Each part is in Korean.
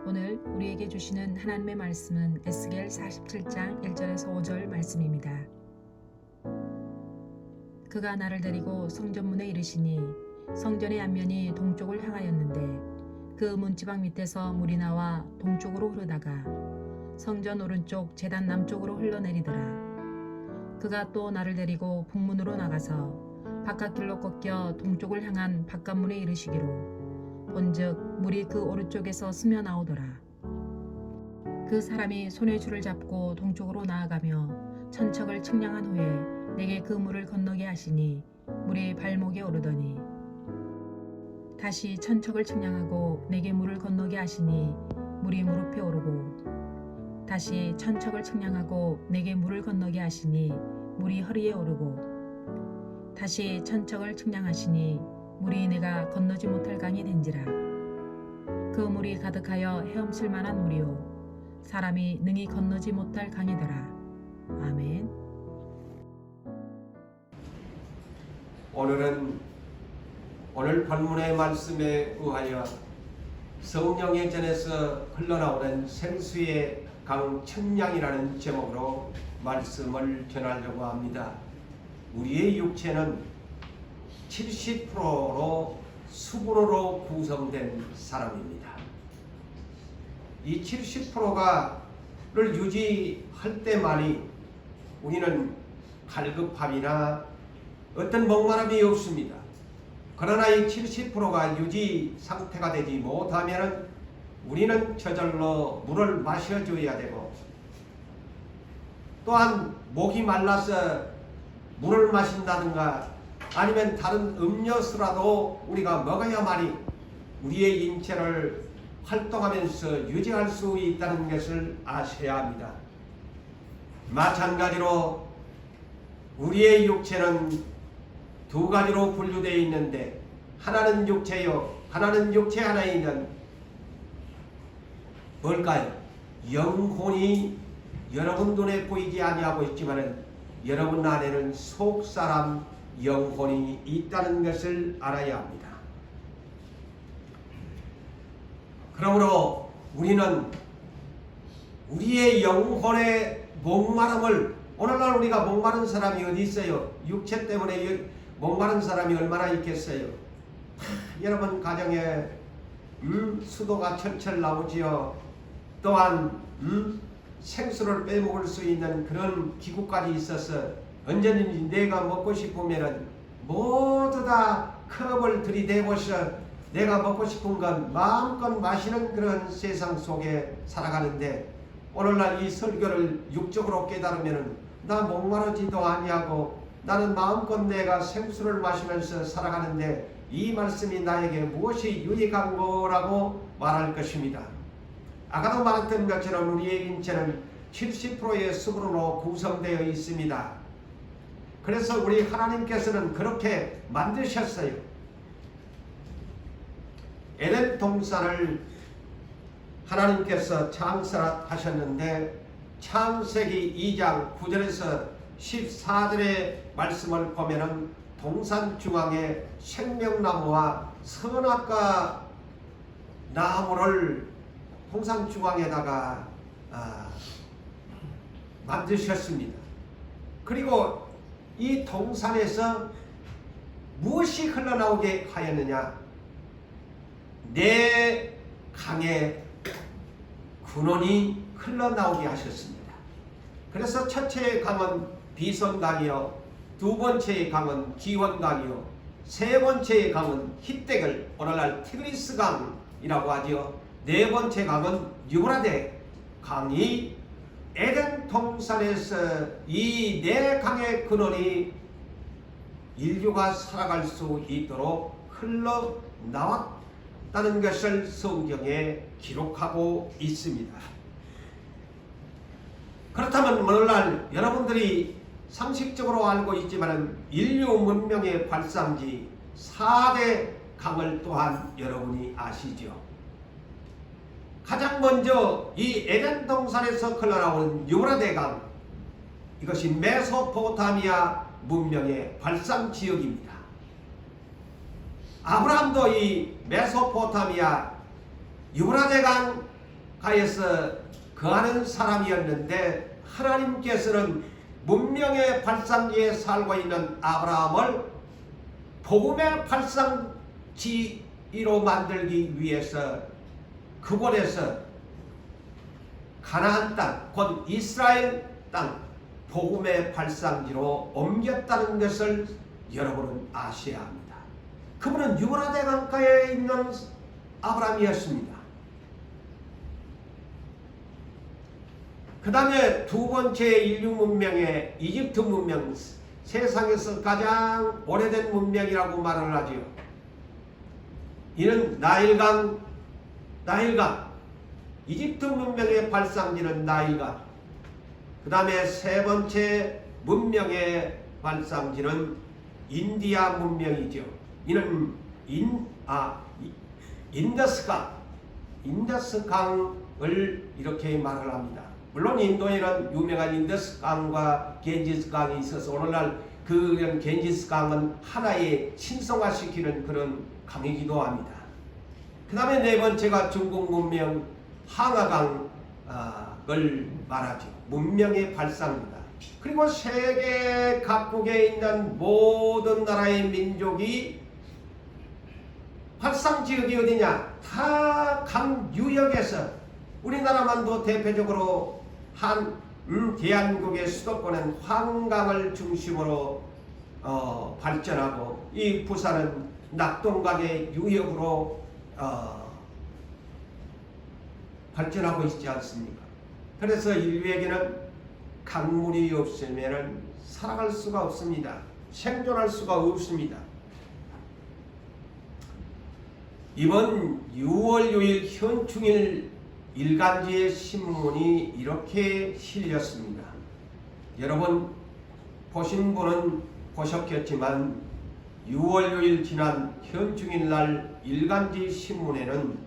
오늘 우리에게 주시는 하나님의 말씀은 에스겔 47장 1절에서 5절 말씀입니다. 그가 나를 데리고 성전문에 이르시니 성전의 앞면이 동쪽을 향하였는데 그 문지방 밑에서 물이 나와 동쪽으로 흐르다가 성전 오른쪽 제단 남쪽으로 흘러내리더라. 그가 또 나를 데리고 북문으로 나가서 바깥길로 꺾여 동쪽을 향한 바깥문에 이르시기로 본즉 물이 그 오른쪽에서 스며 나오더라. 그 사람이 손에 줄을 잡고 동쪽으로 나아가며 천척을 측량한 후에 내게 그 물을 건너게 하시니 물이 발목에 오르더니 다시 천척을 측량하고 내게 물을 건너게 하시니 물이 무릎에 오르고 다시 천척을 측량하고 내게 물을 건너게 하시니 물이 허리에 오르고 다시 천척을 측량하시니 물이 내가 건너지 못할 강이 된지라. 그 물이 가득하여 헤엄칠 만한 물이요 사람이 능히 건너지 못할 강이더라. 아멘. 오늘 본문의 말씀에 의하여 성령의 전에서 흘러나오는 생수의 강 청량이라는 제목으로 말씀을 전하려고 합니다. 우리의 육체는 70%로 수분으로 구성된 사람입니다. 이 70%를 유지할 때만이 우리는 갈급함이나 어떤 목마름이 없습니다. 그러나 이 70%가 유지 상태가 되지 못하면 우리는 저절로 물을 마셔줘야 되고 또한 목이 말라서 물을 마신다든가 아니면 다른 음료수라도 우리가 먹어야만이 우리의 인체를 활동하면서 유지할 수 있다는 것을 아셔야 합니다. 마찬가지로 우리의 육체는 두 가지로 분류되어 있는데 하나는 육체요 하나는 육체 안에 있는 뭘까요? 영혼이 여러분 눈에 보이지 아니하고 있지만 여러분 안에는 속사람 영혼이 있다는 것을 알아야 합니다. 그러므로 우리는 우리의 영혼의 목마름을 오늘날 우리가 목마른 사람이 어디 있어요? 육체 때문에 목마른 사람이 얼마나 있겠어요? 여러분 가정에 수도가 철철 나오지요. 또한 생수를 빼먹을 수 있는 그런 기구까지 있어서 언제든지 내가 먹고 싶으면 모두 다 컵을 들이대고서 내가 먹고 싶은 건 마음껏 마시는 그런 세상 속에 살아가는데 오늘날 이 설교를 육적으로 깨달으면 나 목마르지도 아니하고 나는 마음껏 내가 생수를 마시면서 살아가는데 이 말씀이 나에게 무엇이 유익한 거라고 말할 것입니다. 아까도 말했던 것처럼 우리의 인체는 70%의 수분으로 구성되어 있습니다. 그래서 우리 하나님께서는 그렇게 만드셨어요. 에덴 동산을 하나님께서 창설하셨는데 창세기 2장 9절에서 14절의 말씀을 보면은 동산 중앙에 생명나무와 선악과 나무를 동산 중앙에다가 만드셨습니다. 그리고 이 동산에서 무엇이 흘러나오게 하였느냐? 네 강의 근원이 흘러나오게 하셨습니다. 그래서 첫째의 강은 비손강이요, 두 번째의 강은 기원강이요, 세 번째의 강은 힛대글, 오늘날 티그리스강이라고 하지요. 네 번째 강은 유브라데 강이 에덴 동산에서 이 네 강의 근원이 인류가 살아갈 수 있도록 흘러나왔다는 것을 성경에 기록하고 있습니다. 그렇다면 오늘날 여러분들이 상식적으로 알고 있지만 인류 문명의 발상지 4대 강을 또한 여러분이 아시죠? 가장 먼저 이 에덴 동산에서 흘러나오는 유브라데 강, 이것이 메소포타미아 문명의 발상 지역입니다. 아브라함도 이 메소포타미아 유브라데 강 가에서 거하는 사람이었는데 하나님께서는 문명의 발상지에 살고 있는 아브라함을 복음의 발상지로 만들기 위해서 그곳에서 가나안 땅, 곧 이스라엘 땅, 복음의 발상지로 옮겼다는 것을 여러분은 아셔야 합니다. 그분은 유브라데 강가에 있는 아브라함이었습니다. 그 다음에 두 번째 인류 문명의 이집트 문명, 세상에서 가장 오래된 문명이라고 말을 하지요. 이는 나일강, 이집트 문명의 발상지는 나일강. 그 다음에 세 번째 문명의 발상지는 인디아 문명이죠. 이는 인더스강을 이렇게 말을 합니다. 물론 인도에는 유명한 인더스강과 겐지스강이 있어서 오늘날 그 겐지스강은 하나의 신성화시키는 그런 강이기도 합니다. 그 다음에 네 번째가 중국 문명 항아강을 말하죠. 문명의 발상입니다. 그리고 세계 각국에 있는 모든 나라의 민족이 발상지역이 어디냐? 다 강 유역에서 우리나라만도 대표적으로 대한민국의 수도권은 한강을 중심으로 발전하고 이 부산은 낙동강의 유역으로 발전하고 있지 않습니까? 그래서 인류에게는 강물이 없으면 살아갈 수가 없습니다. 생존할 수가 없습니다. 이번 6월 6일 현충일 일간지의 신문이 이렇게 실렸습니다. 여러분 보신 분은 보셨겠지만 6월 6일 지난 현충일 날 일간지 신문에는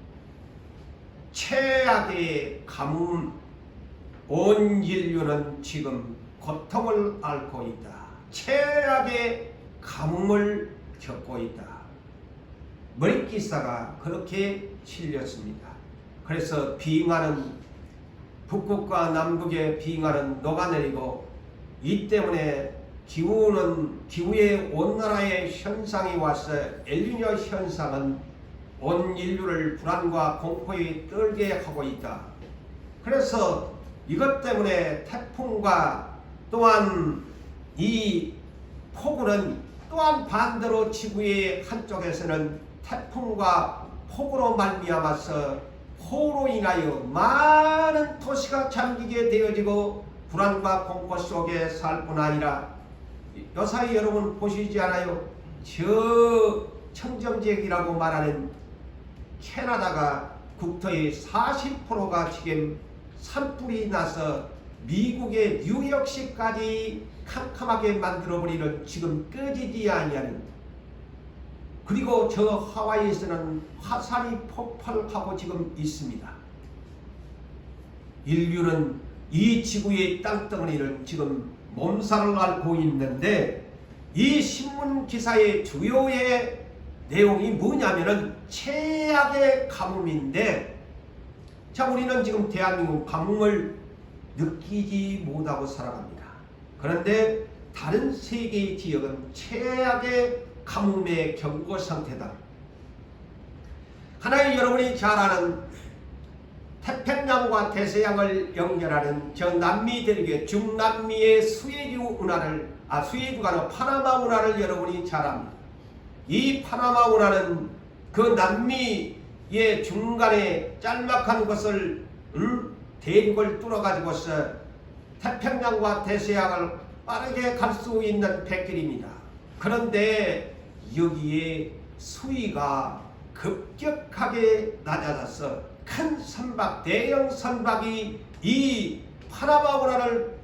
최악의 가뭄, 온 인류는 지금 고통을 앓고 있다. 최악의 가뭄을 겪고 있다. 머릿기사가 그렇게 실렸습니다. 그래서 빙하는 북극과 남극의 빙하는 녹아내리고 이 때문에 기후의 온난화의 현상이 와서 엘니뇨 현상은 온 인류를 불안과 공포에 떨게 하고 있다. 그래서 이것 때문에 태풍과 또한 이 폭우는 또한 반대로 지구의 한쪽에서는 태풍과 폭우로 말미암아서 호우로 인하여 많은 도시가 잠기게 되어지고 불안과 공포 속에 살 뿐 아니라 요사이 여러분 보시지 않아요? 저 청정지역이라고 말하는 캐나다가 국토의 40%가 지금 산불이 나서 미국의 뉴욕시까지 캄캄하게 만들어버리는 지금 꺼지지 아니하는, 그리고 저 하와이에서는 화산이 폭발하고 지금 있습니다. 인류는 이 지구의 땅덩어리를 지금 몸살을 앓고 있는데 이 신문 기사의 주요의 내용이 뭐냐면은 최악의 가뭄인데, 자, 우리는 지금 대한민국 가뭄을 느끼지 못하고 살아갑니다. 그런데 다른 세계의 지역은 최악의 가뭄의 경고 상태다. 하나의 여러분이 잘 아는 태평양과 대서양을 연결하는 저 남미 대륙의 중남미의 수에즈가 아니라 파나마 운하를 여러분이 잘 압니다. 이 파나마 운하는 그 남미의 중간에 짤막한 것을 대륙을 뚫어가지고서 태평양과 대서양을 빠르게 갈 수 있는 백길입니다. 그런데 여기에 수위가 급격하게 낮아져서 큰 선박, 대형 선박이 이 파나마 운하를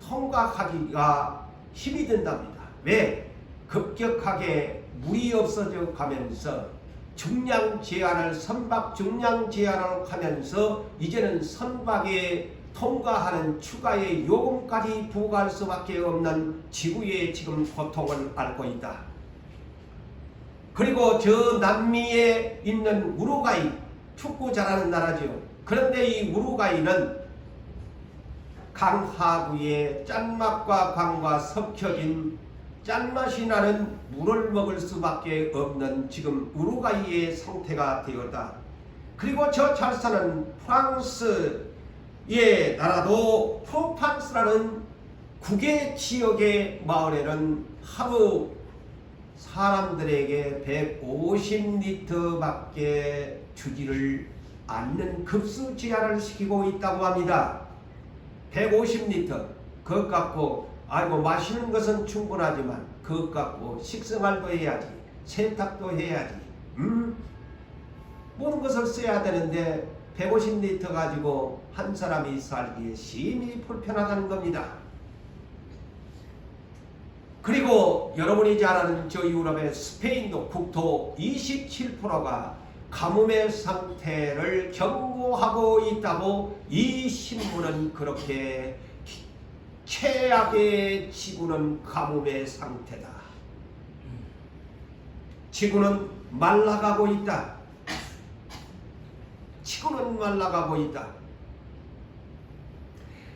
통과하기가 힘이 든답니다. 왜? 급격하게 물이 없어져 가면서 중량 제한을, 선박 중량 제한을 하면서 이제는 선박에 통과하는 추가의 요금까지 부과할 수밖에 없는 지구의 지금 고통을 앓고 있다. 그리고 저 남미에 있는 우루과이, 축구 잘하는 나라죠. 그런데 이 우루과이는 강하구의 짠맛과 광과 섞여진 짠맛이 나는 물을 먹을 수밖에 없는 지금 우루과이의 상태가 되었다. 그리고 저 잘 사는 프랑스의 나라도 프로판스라는 국외 지역의 마을에는 하루 사람들에게 150리터밖에 주지를 않는 급수 제한을 시키고 있다고 합니다. 150리터. 그것 갖고 아이고 마시는 것은 충분하지만 그것 갖고 식생활도 해야지, 세탁도 해야지, 모든 것을 써야 되는데 150리터 가지고 한 사람이 살기에 심히 불편하다는 겁니다. 그리고 여러분이 잘 아는 저 유럽의 스페인도 국토 27%가 가뭄의 상태를 경고하고 있다고 이 신문은 그렇게 최악의 지구는 가뭄의 상태다. 지구는 말라가고 있다. 지구는 말라가고 있다.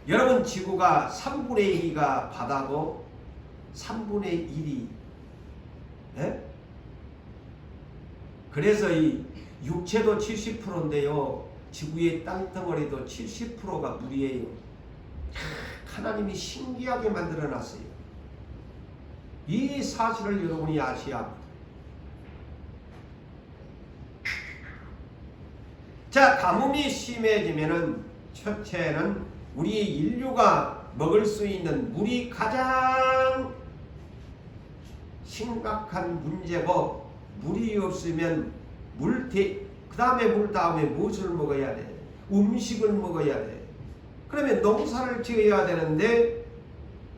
여러분 지구가 3분의 2가 바다고 3분의 1이 그래서 이 육체도 70%인데요. 지구의 땅덩어리도 70%가 물이에요. 하나님이 신기하게 만들어놨어요. 이 사실을 여러분이 아셔야 합니다. 자, 가뭄이 심해지면은 첫째는 우리 인류가 먹을 수 있는 물이 가장 심각한 문제고, 물이 없으면 그 다음에 물 다음에 무엇을 먹어야 돼? 음식을 먹어야 돼. 그러면 농사를 지어야 되는데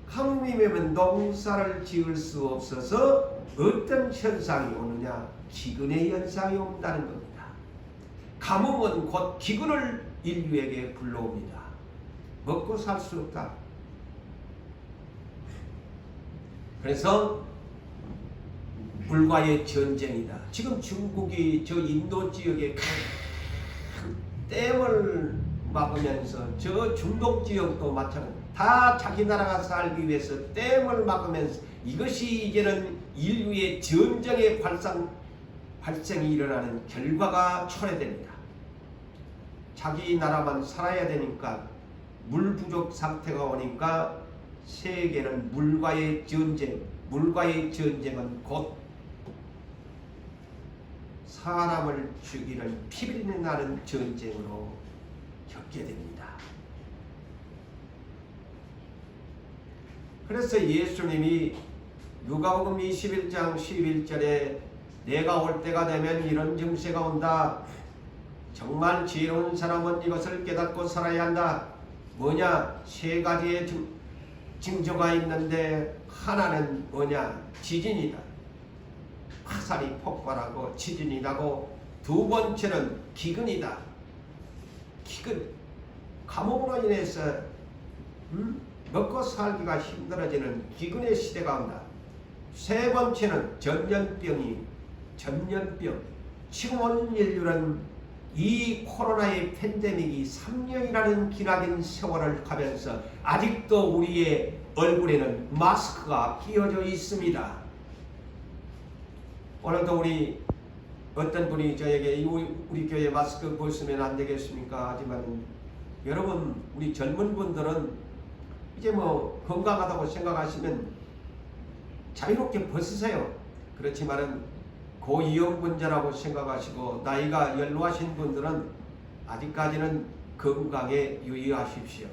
가뭄이면 농사를 지을 수 없어서 어떤 현상이 오느냐? 기근의 현상이 온다는 겁니다. 가뭄은 곧 기근을 인류에게 불러옵니다. 먹고 살 수 없다. 그래서 물과의 전쟁이다. 지금 중국이 저 인도 지역에 큰 댐을 막으면서, 저 중동 지역도 마찬가지, 다 자기 나라가 살기 위해서 댐을 막으면서, 이것이 이제는 인류의 전쟁의 발생이 일어나는 결과가 초래됩니다. 자기 나라만 살아야 되니까, 물 부족 상태가 오니까 세계는 물과의 전쟁은 곧 사람을 죽이는 피비린내 나는 전쟁으로 겪게 됩니다. 그래서 예수님이 누가복음 21장 11절에 내가 올 때가 되면 이런 증세가 온다. 정말 지혜로운 사람은 이것을 깨닫고 살아야 한다. 뭐냐? 세 가지의 징조가 있는데, 하나는 뭐냐? 지진이다. 화살이 폭발하고 지진이 나고, 두 번째는 기근이다. 기근, 가뭄으로 인해서 먹고 살기가 힘들어지는 기근의 시대가 온다. 세 번째는 전염병. 지금 온 인류는 이 코로나의 팬데믹이 3년이라는 기나긴 세월을 가면서 아직도 우리의 얼굴에는 마스크가 끼워져 있습니다. 오늘도 우리 어떤 분이 저에게 우리 교회 마스크 벗으면 안 되겠습니까? 하지만 여러분, 우리 젊은 분들은 이제 뭐 건강하다고 생각하시면 자유롭게 벗으세요. 그렇지만은 고위험군자라고 생각하시고 나이가 연로하신 분들은 아직까지는 건강에 유의하십시오.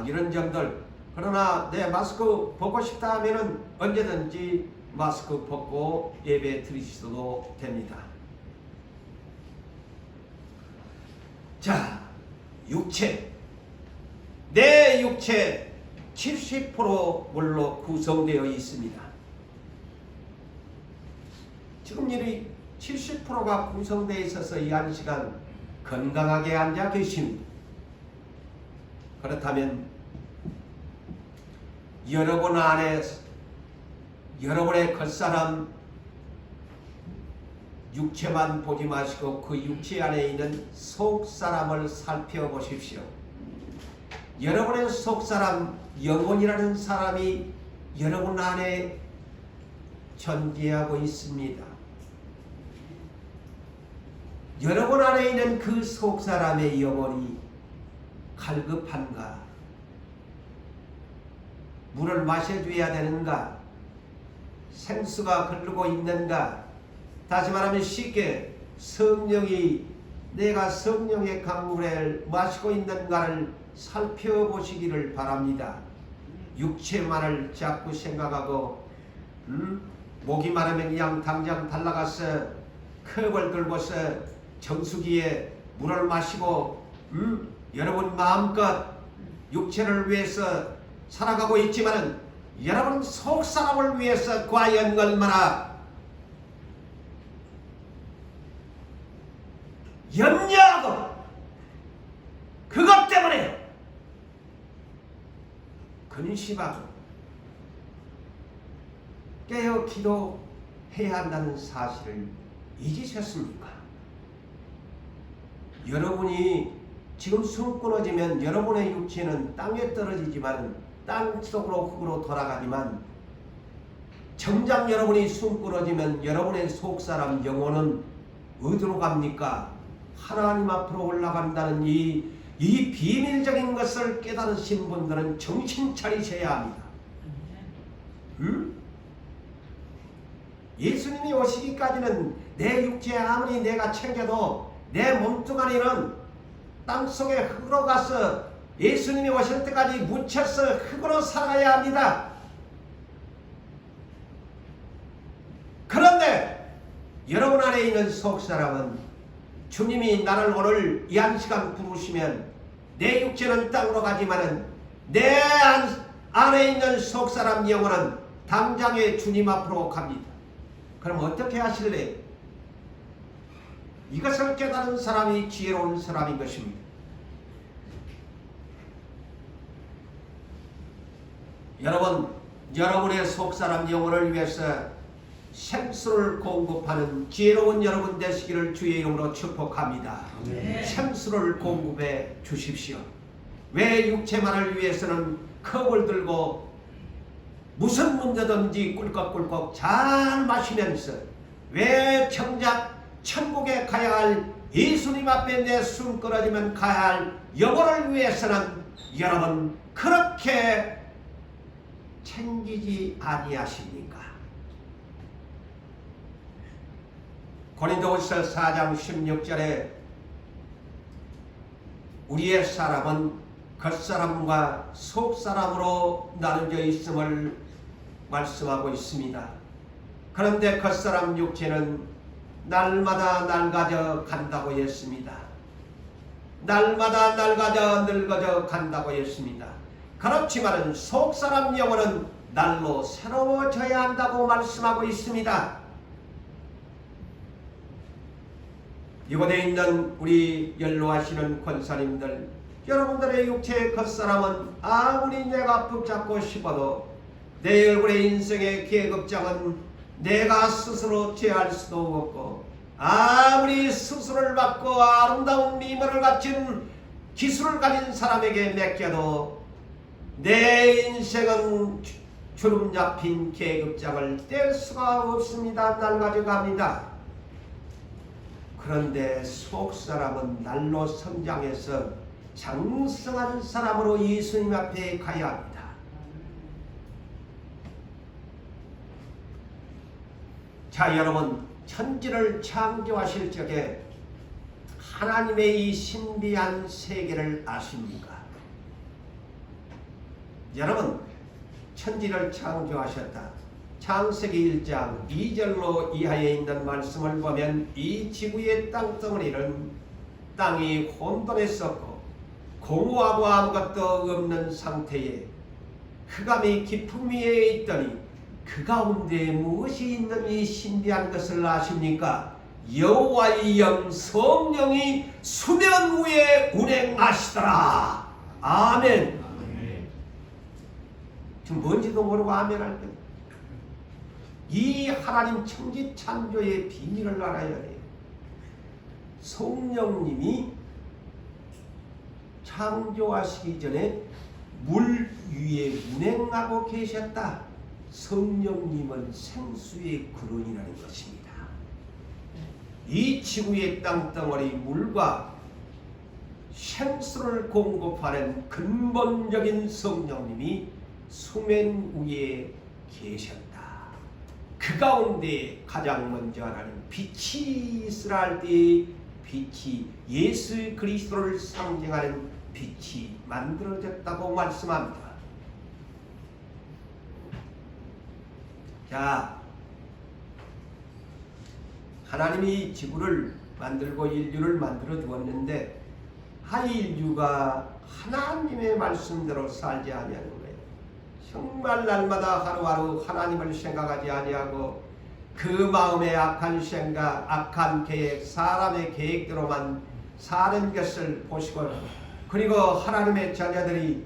이런 점들. 그러나 내 마스크 벗고 싶다 하면은 언제든지 마스크 벗고 예배 드리셔도 됩니다. 자, 육체. 내 육체 70% 물로 구성되어 있습니다. 지금 이 70%가 구성되어 있어서 이 한 시간 건강하게 앉아 계십니다. 그렇다면 여러분 안에 여러분의 겉사람 육체만 보지 마시고 그 육체 안에 있는 속사람을 살펴보십시오. 여러분의 속사람, 영혼이라는 사람이 여러분 안에 존재하고 있습니다. 여러분 안에 있는 그 속사람의 영혼이 갈급한가? 물을 마셔줘야 되는가? 생수가 흐르고 있는가? 다시 말하면 쉽게 내가 성령의 강물을 마시고 있는가를 살펴보시기를 바랍니다. 육체만을 자꾸 생각하고 목이 마르면 그냥 당장 달라가서 컵을 들고서 정수기에 물을 마시고 여러분 마음껏 육체를 위해서 살아가고 있지만은 여러분 속사람을 위해서 과연 얼마나 염려하고 그것 때문에 근심하고 깨어 기도해야 한다는 사실을 잊으셨습니까? 여러분이 지금 숨 끊어지면 여러분의 육체는 땅에 떨어지지만 땅속으로 흙으로 돌아가지만 정작 여러분이 숨 끊어지면 여러분의 속사람 영혼은 어디로 갑니까? 하나님 앞으로 올라간다는 이 비밀적인 것을 깨달으신 분들은 정신 차리셔야 합니다. 예수님이 오시기까지는 내 육체 아무리 내가 챙겨도 내 몸뚱아리는 땅속에 흙으로 가서 예수님이 오실 때까지 묻혀서 흙으로 살아야 합니다. 그런데 여러분 안에 있는 속사람은 주님이 나를 오늘 이 한 시간 부르시면 내 육체는 땅으로 가지만은 내 안에 있는 속사람 영혼은 당장에 주님 앞으로 갑니다. 그럼 어떻게 하실래요? 이것을 깨달은 사람이 지혜로운 사람인 것입니다. 여러분, 여러분의 속사람 영혼을 위해서 생수를 공급하는 지혜로운 여러분 되시기를 주의 이름으로 축복합니다. 네. 생수를 공급해 주십시오. 왜 육체만을 위해서는 컵을 들고 무슨 문제든지 꿀꺽꿀꺽 잘 마시면서 왜 정작 천국에 가야 할 예수님 앞에 내 숨 끊어지면 가야 할 영혼을 위해서는 여러분 그렇게 챙기지 아니하십니까? 고린도후서 4장 16절에 우리의 사람은 겉사람과 속사람으로 나누어져 있음을 말씀하고 있습니다. 그런데 겉사람 육체는 날마다 낡아져 간다고 했습니다. 날마다 낡아져 늙어져 간다고 했습니다. 그렇지만 속사람 영혼은 날로 새로워져야 한다고 말씀하고 있습니다. 이곳에 있는 우리 연로하시는 권사님들, 여러분들의 육체의 겉사람은 아무리 내가 붙잡고 싶어도 내 얼굴의 인생의 계급장은 내가 스스로 제할 수도 없고 아무리 수술을 받고 아름다운 미모를 갖춘 기술을 가진 사람에게 맡겨도 내 인생은 주름 잡힌 계급장을 뗄 수가 없습니다. 낡아져 갑니다. 그런데 속사람은 날로 성장해서 장성한 사람으로 예수님 앞에 가야 합니다. 자, 여러분, 천지를 창조하실 적에 하나님의 이 신비한 세계를 아십니까? 여러분, 천지를 창조하셨다. 창세기 1장 2절로 이하에 있는 말씀을 보면 이 지구의 땅덩어리는 땅이 혼돈했었고 공허하고 아무것도 없는 상태에 흑암이 깊음 위에 있더니 그 가운데 무엇이 있는 이 신비한 것을 아십니까? 여호와의 영 성령이 수면 위에 운행하시더라. 아멘. 지금 뭔지도 모르고 아멘 할 거예요. 이 하나님 천지창조의 비밀을 알아야 돼요. 성령님이 창조하시기 전에 물 위에 운행하고 계셨다. 성령님은 생수의 근원이라는 것입니다. 이 지구의 땅덩어리 물과 생수를 공급하는 근본적인 성령님이 수면 위에 계셨다. 그 가운데 가장 먼저 하나님 빛이 있으라 할 때에 빛이 예수 그리스도를 상징하는 빛이 만들어졌다고 말씀합니다. 자, 하나님이 지구를 만들고 인류를 만들어 두었는데 인류가 하나님의 말씀대로 살지 아니하는 거예요. 정말 날마다 하루하루 하나님을 생각하지 아니하고 그 마음의 악한 생각, 악한 계획, 사람의 계획대로만 사는 것을 보시고, 그리고 하나님의 자녀들이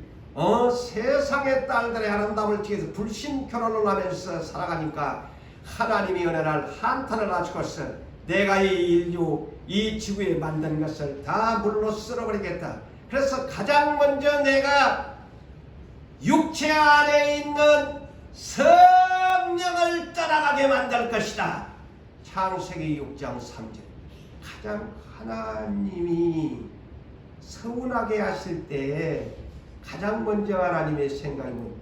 세상의 딸들의 아름다움을 위해서 불신 결혼을 하면서 살아가니까 하나님이 어느 날 한탄을 하시고서 내가 이 인류, 이 지구에 만든 것을 다 물로 쓸어버리겠다. 그래서 가장 먼저 내가 육체 안에 있는 성령을 떠나가게 만들 것이다. 창세기 6장 3절. 가장 하나님이 서운하게 하실 때에 가장 먼저 하나님의 생각은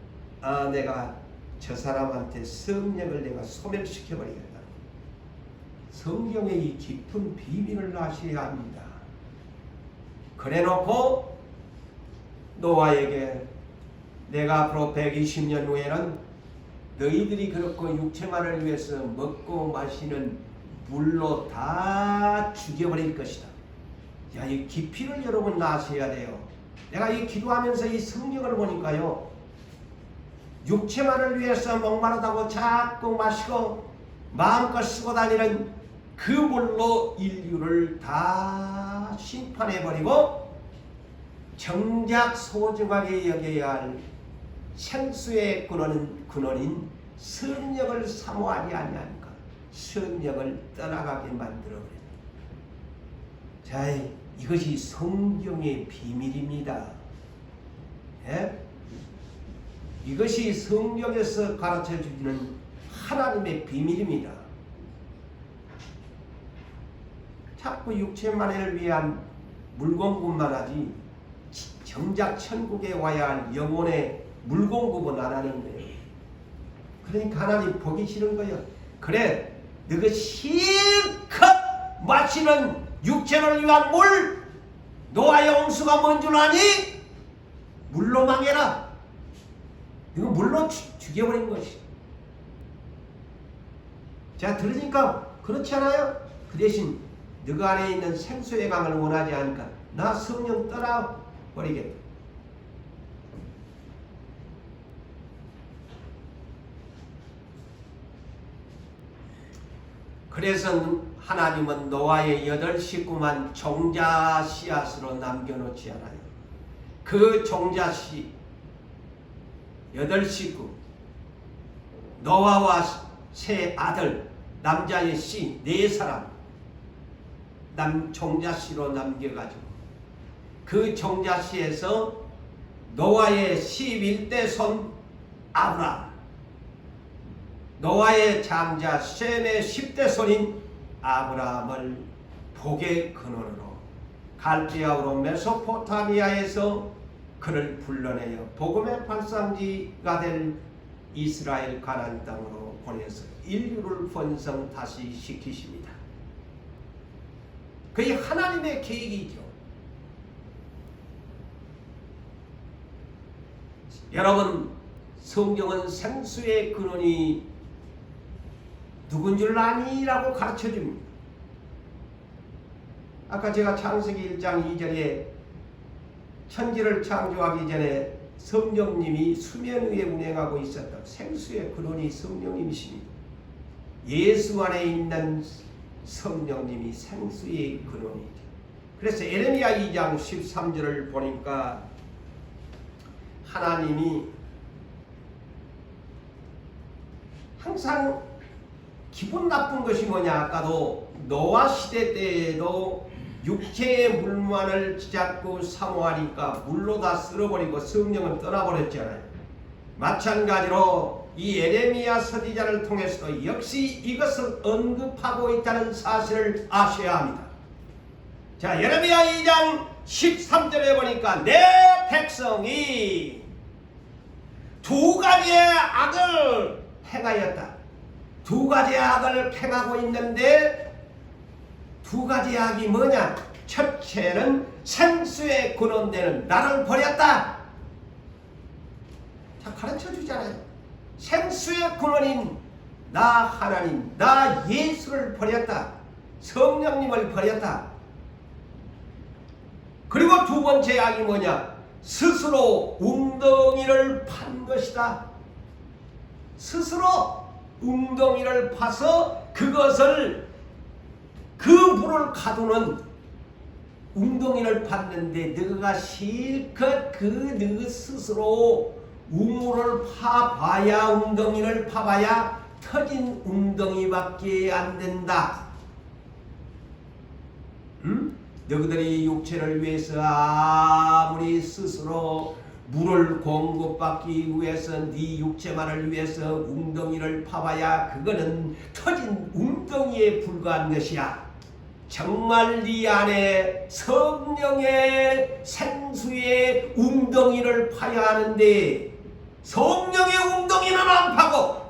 내가 저 사람한테 성령을 내가 소멸시켜버리겠다. 성경의 이 깊은 비밀을 아셔야 합니다. 그래놓고 노아에게 내가 앞으로 120년 후에는 너희들이 그렇고 육체만을 위해서 먹고 마시는 물로 다 죽여버릴 것이다. 야, 이 깊이를 여러분 아셔야 돼요. 내가 이 기도하면서 이 성경을 보니까요, 육체만을 위해서 목마르다고 자꾸 마시고 마음껏 쓰고 다니는 그 물로 인류를 다 심판해버리고 정작 소중하게 여겨야 할 생수의 근원인 성령을 사모하지 아니하니까 성령을 떠나가게 만들어버립니다. 자, 이것이 성경의 비밀입니다. 예? 이것이 성경에서 가르쳐주는 하나님의 비밀입니다. 자꾸 육체만을 위한 물공급만 하지 정작 천국에 와야 할 영혼의 물공급은 안 하는 거예요. 그러니까 하나님 보기 싫은 거예요. 그래, 너가 실컷 마시는 육체를 위한 물, 노아의 홍수가 뭔 줄 아니? 물로 망해라. 이거 물로 죽여버린 것이. 자, 들으니까 그렇지 않아요? 그 대신 너가 안에 있는 생수의 강을 원하지 않으니까 나 성령 떠나버리겠다. 그래서 하나님은 노아의 8 식구만 종자 씨앗으로 남겨놓지 않아요. 그 종자 씨 8 식구, 노아와 세 아들, 남자의 씨 4사람 종자 씨로 남겨가지고 그 종자 씨에서 노아의 11대 손 아브람, 노아의 장자 셈의 10대 손인 아브라함을 복의 근원으로 갈대아우로 메소포타미아에서 그를 불러내어 복음의 발상지가 될 이스라엘 가나안 땅으로 보내서 인류를 번성 다시 시키십니다. 그게 하나님의 계획이죠. 여러분, 성경은 생수의 근원이 누군 줄 아니라고 가르쳐줍니다. 아까 제가 창세기 1장 2절에 천지를 창조하기 전에 성령님이 수면 위에 운행하고 있었다. 생수의 근원이 성령님이십니다. 예수 안에 있는 성령님이 생수의 근원이죠. 그래서 에레미야 2장 13절을 보니까 하나님이 항상 기분 나쁜 것이 뭐냐? 아까도 노아 시대 때에도 육체의 물만을 쥐잡고 사모하니까 물로 다 쓸어버리고 성령은 떠나버렸잖아요. 마찬가지로 이 에레미야 선지자를 통해서도 역시 이것을 언급하고 있다는 사실을 아셔야 합니다. 자, 에레미야 2장 13절에 보니까 내 백성이 두 가지의 악을 행하였다. 두 가지의 악을 행하고 있는데 두 가지 악이 뭐냐? 첫째는 생수의 근원되는 나를 버렸다. 자, 가르쳐 주잖아요. 생수의 근원인 나 하나님, 나 예수를 버렸다. 성령님을 버렸다. 그리고 두 번째 악이 뭐냐? 스스로 웅덩이를 판 것이다. 스스로 웅덩이를 파서 그것을 그 물을 가두는 웅덩이를 팠는데 너가 실컷 너 스스로 우물을 파봐야 웅덩이를 파봐야 터진 웅덩이밖에 안 된다. 너희들이 육체를 위해서 아무리 스스로 물을 공급받기 위해서 네 육체만을 위해서 웅덩이를 파봐야 그거는 터진 웅덩이에 불과한 것이야. 정말 네 안에 성령의 생수의 웅덩이를 파야 하는데 성령의 웅덩이는 안 파고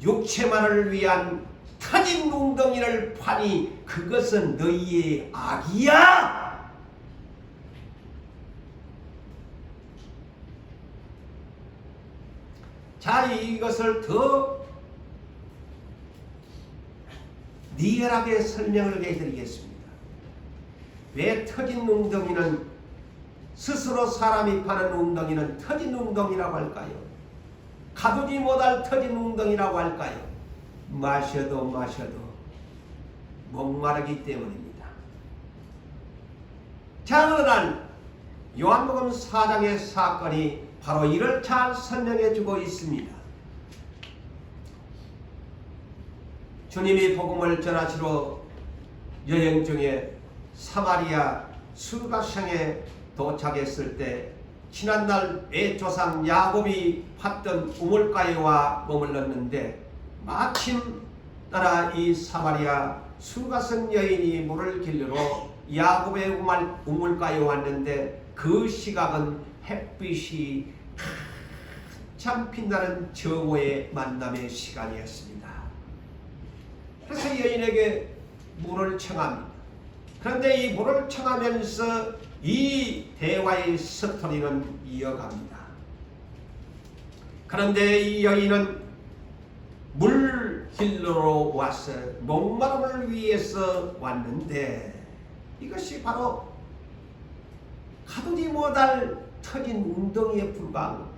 육체만을 위한 터진 웅덩이를 파니 그것은 너희의 악이야. 자, 이것을 더 리얼하게 설명을 해드리겠습니다. 왜 터진 웅덩이는 스스로 사람이 파는 웅덩이는 터진 웅덩이라고 할까요? 가두지 못할 터진 웅덩이라고 할까요? 마셔도 목마르기 때문입니다. 자, 어느 날 요한복음 4장의 사건이 바로 이를 잘 설명해 주고 있습니다. 주님이 복음을 전하시러 여행 중에 사마리아 수가성에 도착했을 때 지난날 조상 야곱이 팠던 우물가에와 머물렀는데 마침 따라 이 사마리아 수가성 여인이 물을 길르러 야곱의 우물가에 왔는데 그 시각은 햇빛이 한참 빛나는 정오의 만남의 시간이었습니다. 그래서 여인에게 물을 청합니다. 그런데 이 물을 청하면서 이 대화의 스토리는 이어갑니다. 그런데 이 여인은 물 길러로 와서 목마름을 위해서 왔는데 이것이 바로 가두지 못할 터진 웅덩이에 불과한 겁니다.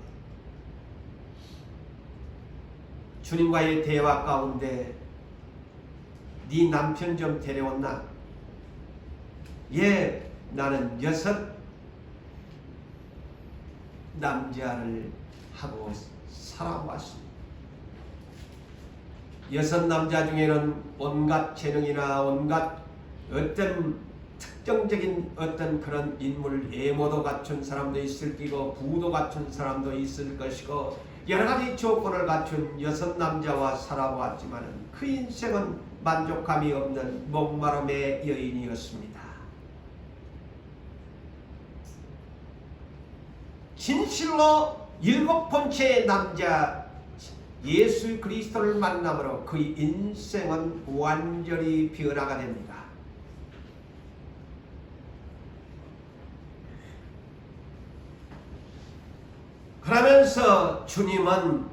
주님과의 대화 가운데 네 남편 좀 데려왔나? 예, 나는 6 남자를 하고 살아왔습니다. 6 남자 중에는 온갖 재능이나 온갖 어떤 특정적인 어떤 그런 인물, 외모도 갖춘 사람도 있을 거고 부도 갖춘 사람도 있을 것이고 여러 가지 조건을 갖춘 6 남자와 살아보았지만 그 인생은 만족감이 없는 목마름의 여인이었습니다. 진실로 7번째 남자 예수 그리스도를 만남으로 그의 인생은 완전히 변화가 됩니다. 그러면서 주님은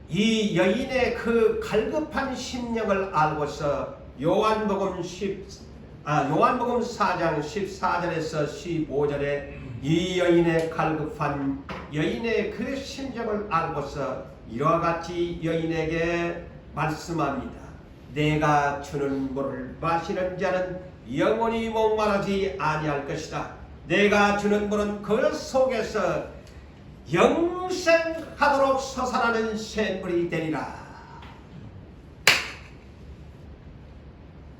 이 여인의 그 갈급한 심령을 알고서 요한복음 4장 14절에서 15절에 이 여인의 갈급한 여인의 그 심정을 알고서 이와 같이 여인에게 말씀합니다. 내가 주는 물을 마시는 자는 영원히 목마르지 아니할 것이다. 내가 주는 물은 그 속에서 영생하도록 솟아나는 샘물이 되리라.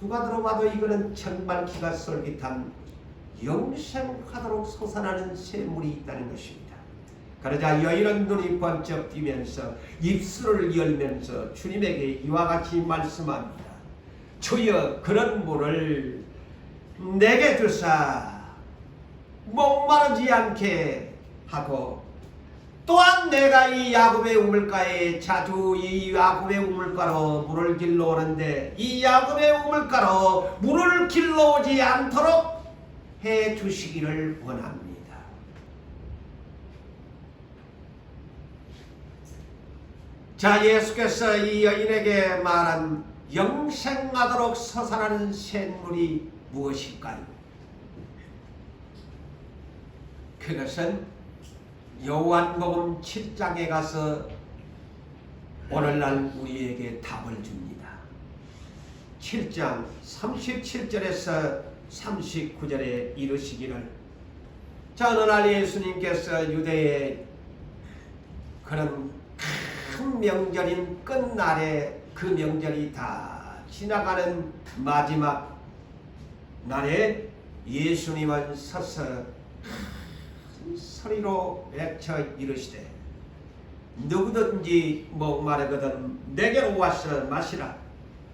누가 들어봐도 이거는 정말 기가 솔깃한 영생하도록 솟아나는 샘물이 있다는 것입니다. 그러자 여인은 눈이 번쩍 뜨면서 입술을 열면서 주님에게 이와 같이 말씀합니다. 주여, 그런 물을 내게 주사 목마르지 않게 하고, 또한 내가 이 야곱의 우물가에 자주 이 야곱의 우물가로 물을 길러오는데 이 야곱의 우물가로 물을 길러오지 않도록 해 주시기를 원합니다. 자, 예수께서 이 여인에게 말한 영생하도록 솟아나는 샘물이 무엇일까요? 그것은 요한복음 7장에 가서 오늘날 우리에게 답을 줍니다. 7장 37절에서 39절에 이르시기를, 자, 어느 날 예수님께서 유대의 그런 큰 명절인 끝날에, 그 명절이 다 지나가는 마지막 날에 예수님은 서서 소리로 외쳐 이르시되, 누구든지 목마르거든 내게로 와서 마시라.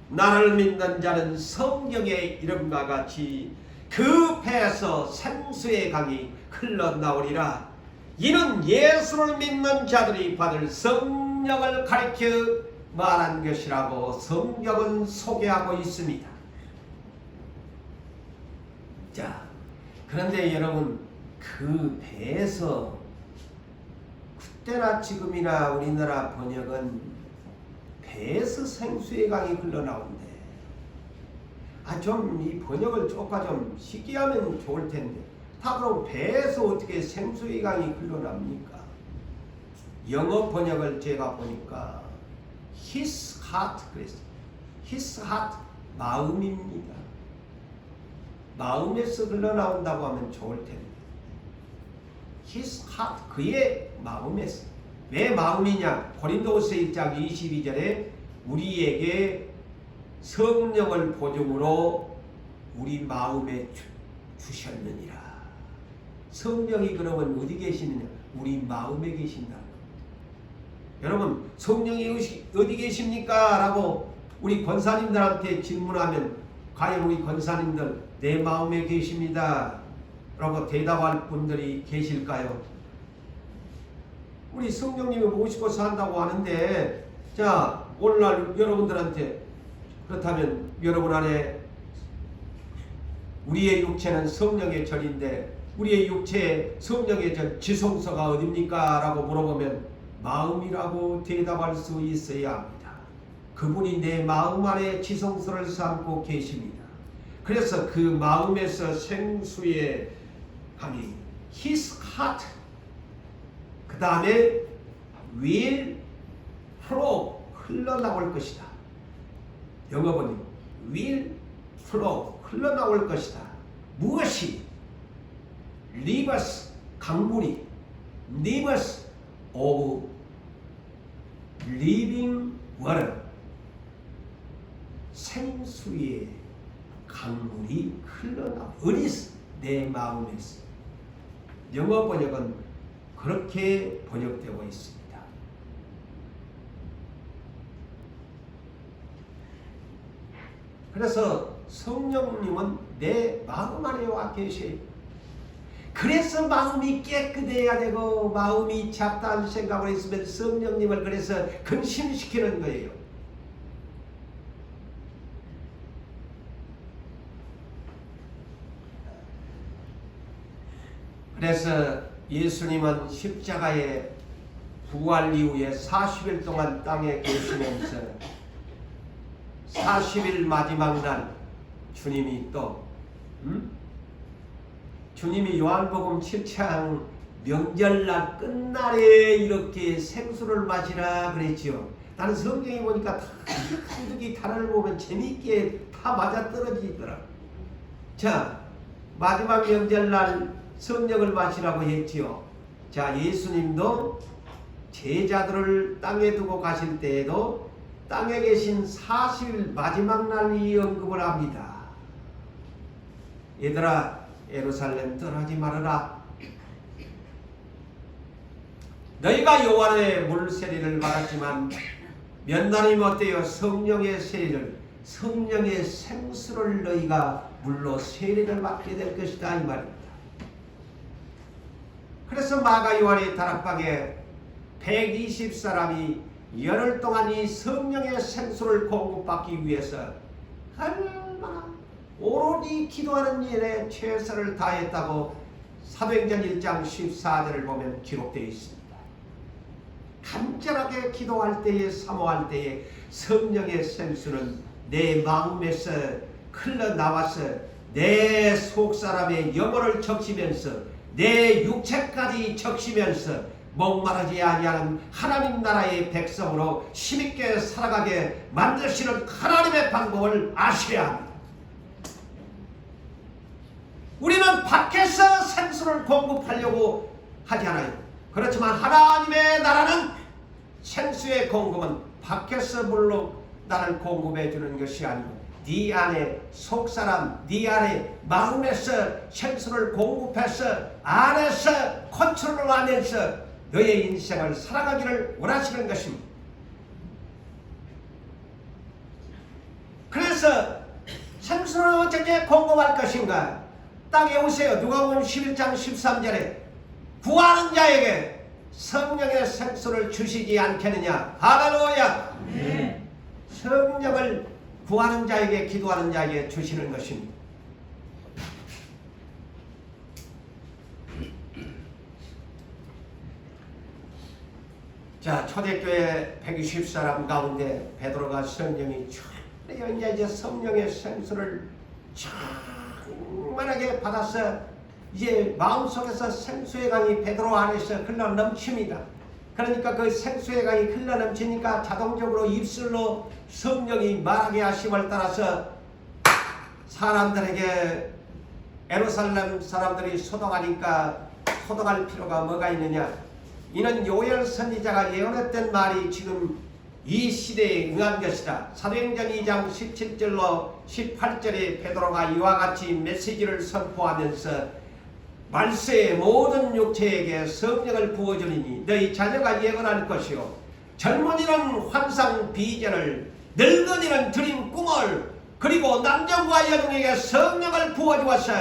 나를 믿는 자는 성경의 이름과 같이 그 배에서 생수의 강이 흘러나오리라. 이는 예수를 믿는 자들이 받을 성령을 가리켜 말한 것이라고 성경은 소개하고 있습니다. 자, 그런데 여러분, 그 배에서, 그때나 지금이나 우리나라 번역은 배에서 생수의 강이 흘러나온대. 좀 이 번역을 조금 좀 쉽게 하면 좋을 텐데, 다 그럼 배에서 어떻게 생수의 강이 흘러납니까? 영어 번역을 제가 보니까 His heart 그랬어요. His heart, 마음입니다. 마음에서 흘러나온다고 하면 좋을 텐데, His heart, 그의 마음에서. 왜 마음이냐? 고린도후서 1장 22절에 우리에게 성령을 보증으로 우리 마음에 주셨느니라. 성령이 그러면 어디 계시느냐? 우리 마음에 계신다. 여러분, 성령이 어디 계십니까? 라고 우리 권사님들한테 질문하면 과연 우리 권사님들 내 마음에 계십니다 라고 대답할 분들이 계실까요? 우리 성령님이 모시고 산다고 하는데, 자, 오늘날 여러분들한테, 그렇다면 여러분 안에 우리의 육체는 성령의 절인데 우리의 육체의 성령의 절 지성소가 어딥니까? 라고 물어보면 마음이라고 대답할 수 있어야 합니다. 그분이 내 마음 안에 지성소를 삼고 계십니다. 그래서 그 마음에서 생수의 강이 His heart, 그 다음에 will flow, 흘러나올 것이다. 영어번역 will flow, 흘러나올 것이다. 무엇이? rivers, 강물이, rivers of living water, 생수의 강물이 흘러나와. 어디서? 내 마음에서. 영어 번역은 그렇게 번역되고 있습니다. 그래서 성령님은 내 마음 안에 와 계셔요. 그래서 마음이 깨끗해야 되고, 마음이 잡다한 생각을 했으면 성령님을 그래서 근심시키는 거예요. 그래서 예수님은 십자가의 부활 이후에 40일 동안 땅에 계시면서 40일 마지막 날 주님이 또 주님이 요한복음 7장 명절날 끝날에 이렇게 생수를 마시라 그랬지요. 나는 성경에 보니까 한두기 단어를 보면 재미있게 다 맞아떨어지더라. 자, 마지막 명절날 성령을 마시라고 했지요. 자, 예수님도 제자들을 땅에 두고 가실 때에도 땅에 계신 40일 마지막 날 이 언급을 합니다. 얘들아, 예루살렘 떠나지 말아라. 너희가 요한의 물 세례를 받았지만 몇 날이면 어때요? 성령의 세례를, 성령의 생수를 너희가 물로 세례를 받게 될 것이다, 이 말입니다. 그래서 마가 요한의 다락방에 120사람이 열흘 동안 이 성령의 생수를 공급받기 위해서 얼마나 오로지 기도하는 일에 최선을 다했다고 사도행전 1장 14절을 보면 기록되어 있습니다. 간절하게 기도할 때에, 사모할 때에 성령의 생수는 내 마음에서 흘러나와서 내 속사람의 영혼을 적시면서 내 육체까지 적시면서 목마르지 아니하는 하나님 나라의 백성으로 힘있게 살아가게 만드시는 하나님의 방법을 아셔야 합니다. 우리는 밖에서 생수를 공급하려고 하지 않아요. 그렇지만 하나님의 나라는 생수의 공급은 밖에서 물로 나를 공급해 주는 것이 아니고 네 안에 속사람, 네 안에 마음에서 생수를 공급해서 안에서 컨트롤을 하면서 너의 인생을 살아가기를 원하시는 것입니다. 그래서 생수를 어떻게 공급할 것인가? 땅에 오세요. 누가복음 11장 13절에 구하는 자에게 성령의 생수를 주시지 않겠느냐. 할렐루야. 네. 성령을 구하는 자에게, 기도하는 자에게 주시는 것입니다. 자, 초대교회 120사람 가운데 베드로가 성령이 이제 성령의 생수를 충만하게 받아서 이제 마음속에서 생수의 강이 베드로 안에서 흘러 넘칩니다. 그러니까 그 생수의 강이 흘러 넘치니까 자동적으로 입술로 성령이 말하게 하심을 따라서 사람들에게 예루살렘 사람들이 소동하니까 소동할 필요가 뭐가 있느냐? 이는 요엘 선지자가 예언했던 말이 지금 이 시대에 응한 것이다. 사도행전 2장 17절로 18절에 베드로가 이와 같이 메시지를 선포하면서 말세의 모든 육체에게 성령을 부어주리니 너희 자녀가 예언할 것이요 젊은이는 환상 비전을, 늙은이는 드림 꿈을, 그리고 남정과 여종에게 성령을 부어주어서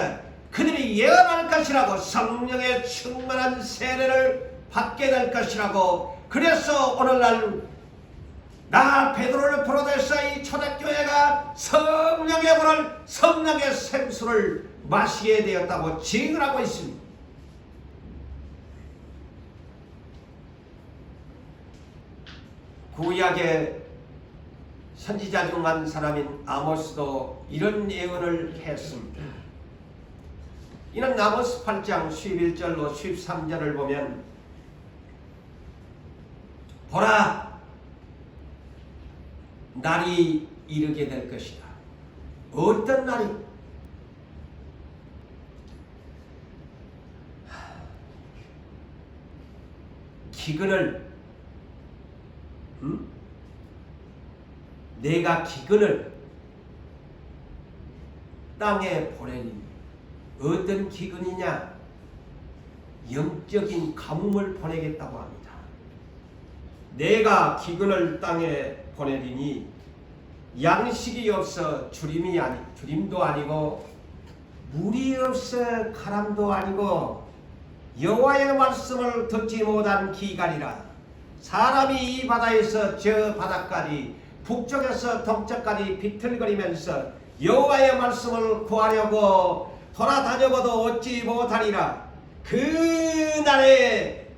그들이 예언할 것이라고, 성령의 충만한 세례를 받게 될 것이라고. 그래서 오늘날 나 베드로를 비롯해서 이 초대교회가 성령의 물을, 성령의 생수를 마시게 되었다고 증언하고 있습니다. 구약의 선지자 중 한 사람인 아모스도 이런 예언을 했습니다. 이는 아모스 8장 11절로 13절을 보면 보라, 날이 이르게 될 것이다. 어떤 날이? 기근을, 내가 기근을 땅에 보내니, 어떤 기근이냐? 영적인 가뭄을 보내겠다고 합니다. 내가 기근을 땅에 보내리니 양식이 없어 주림도 아니고 물이 없어 가람도 아니고 여호와의 말씀을 듣지 못한 기간이라. 사람이 이 바다에서 저 바다까지, 북쪽에서 동쪽까지 비틀거리면서 여호와의 말씀을 구하려고 돌아다녀봐도 얻지 못하리라. 그날에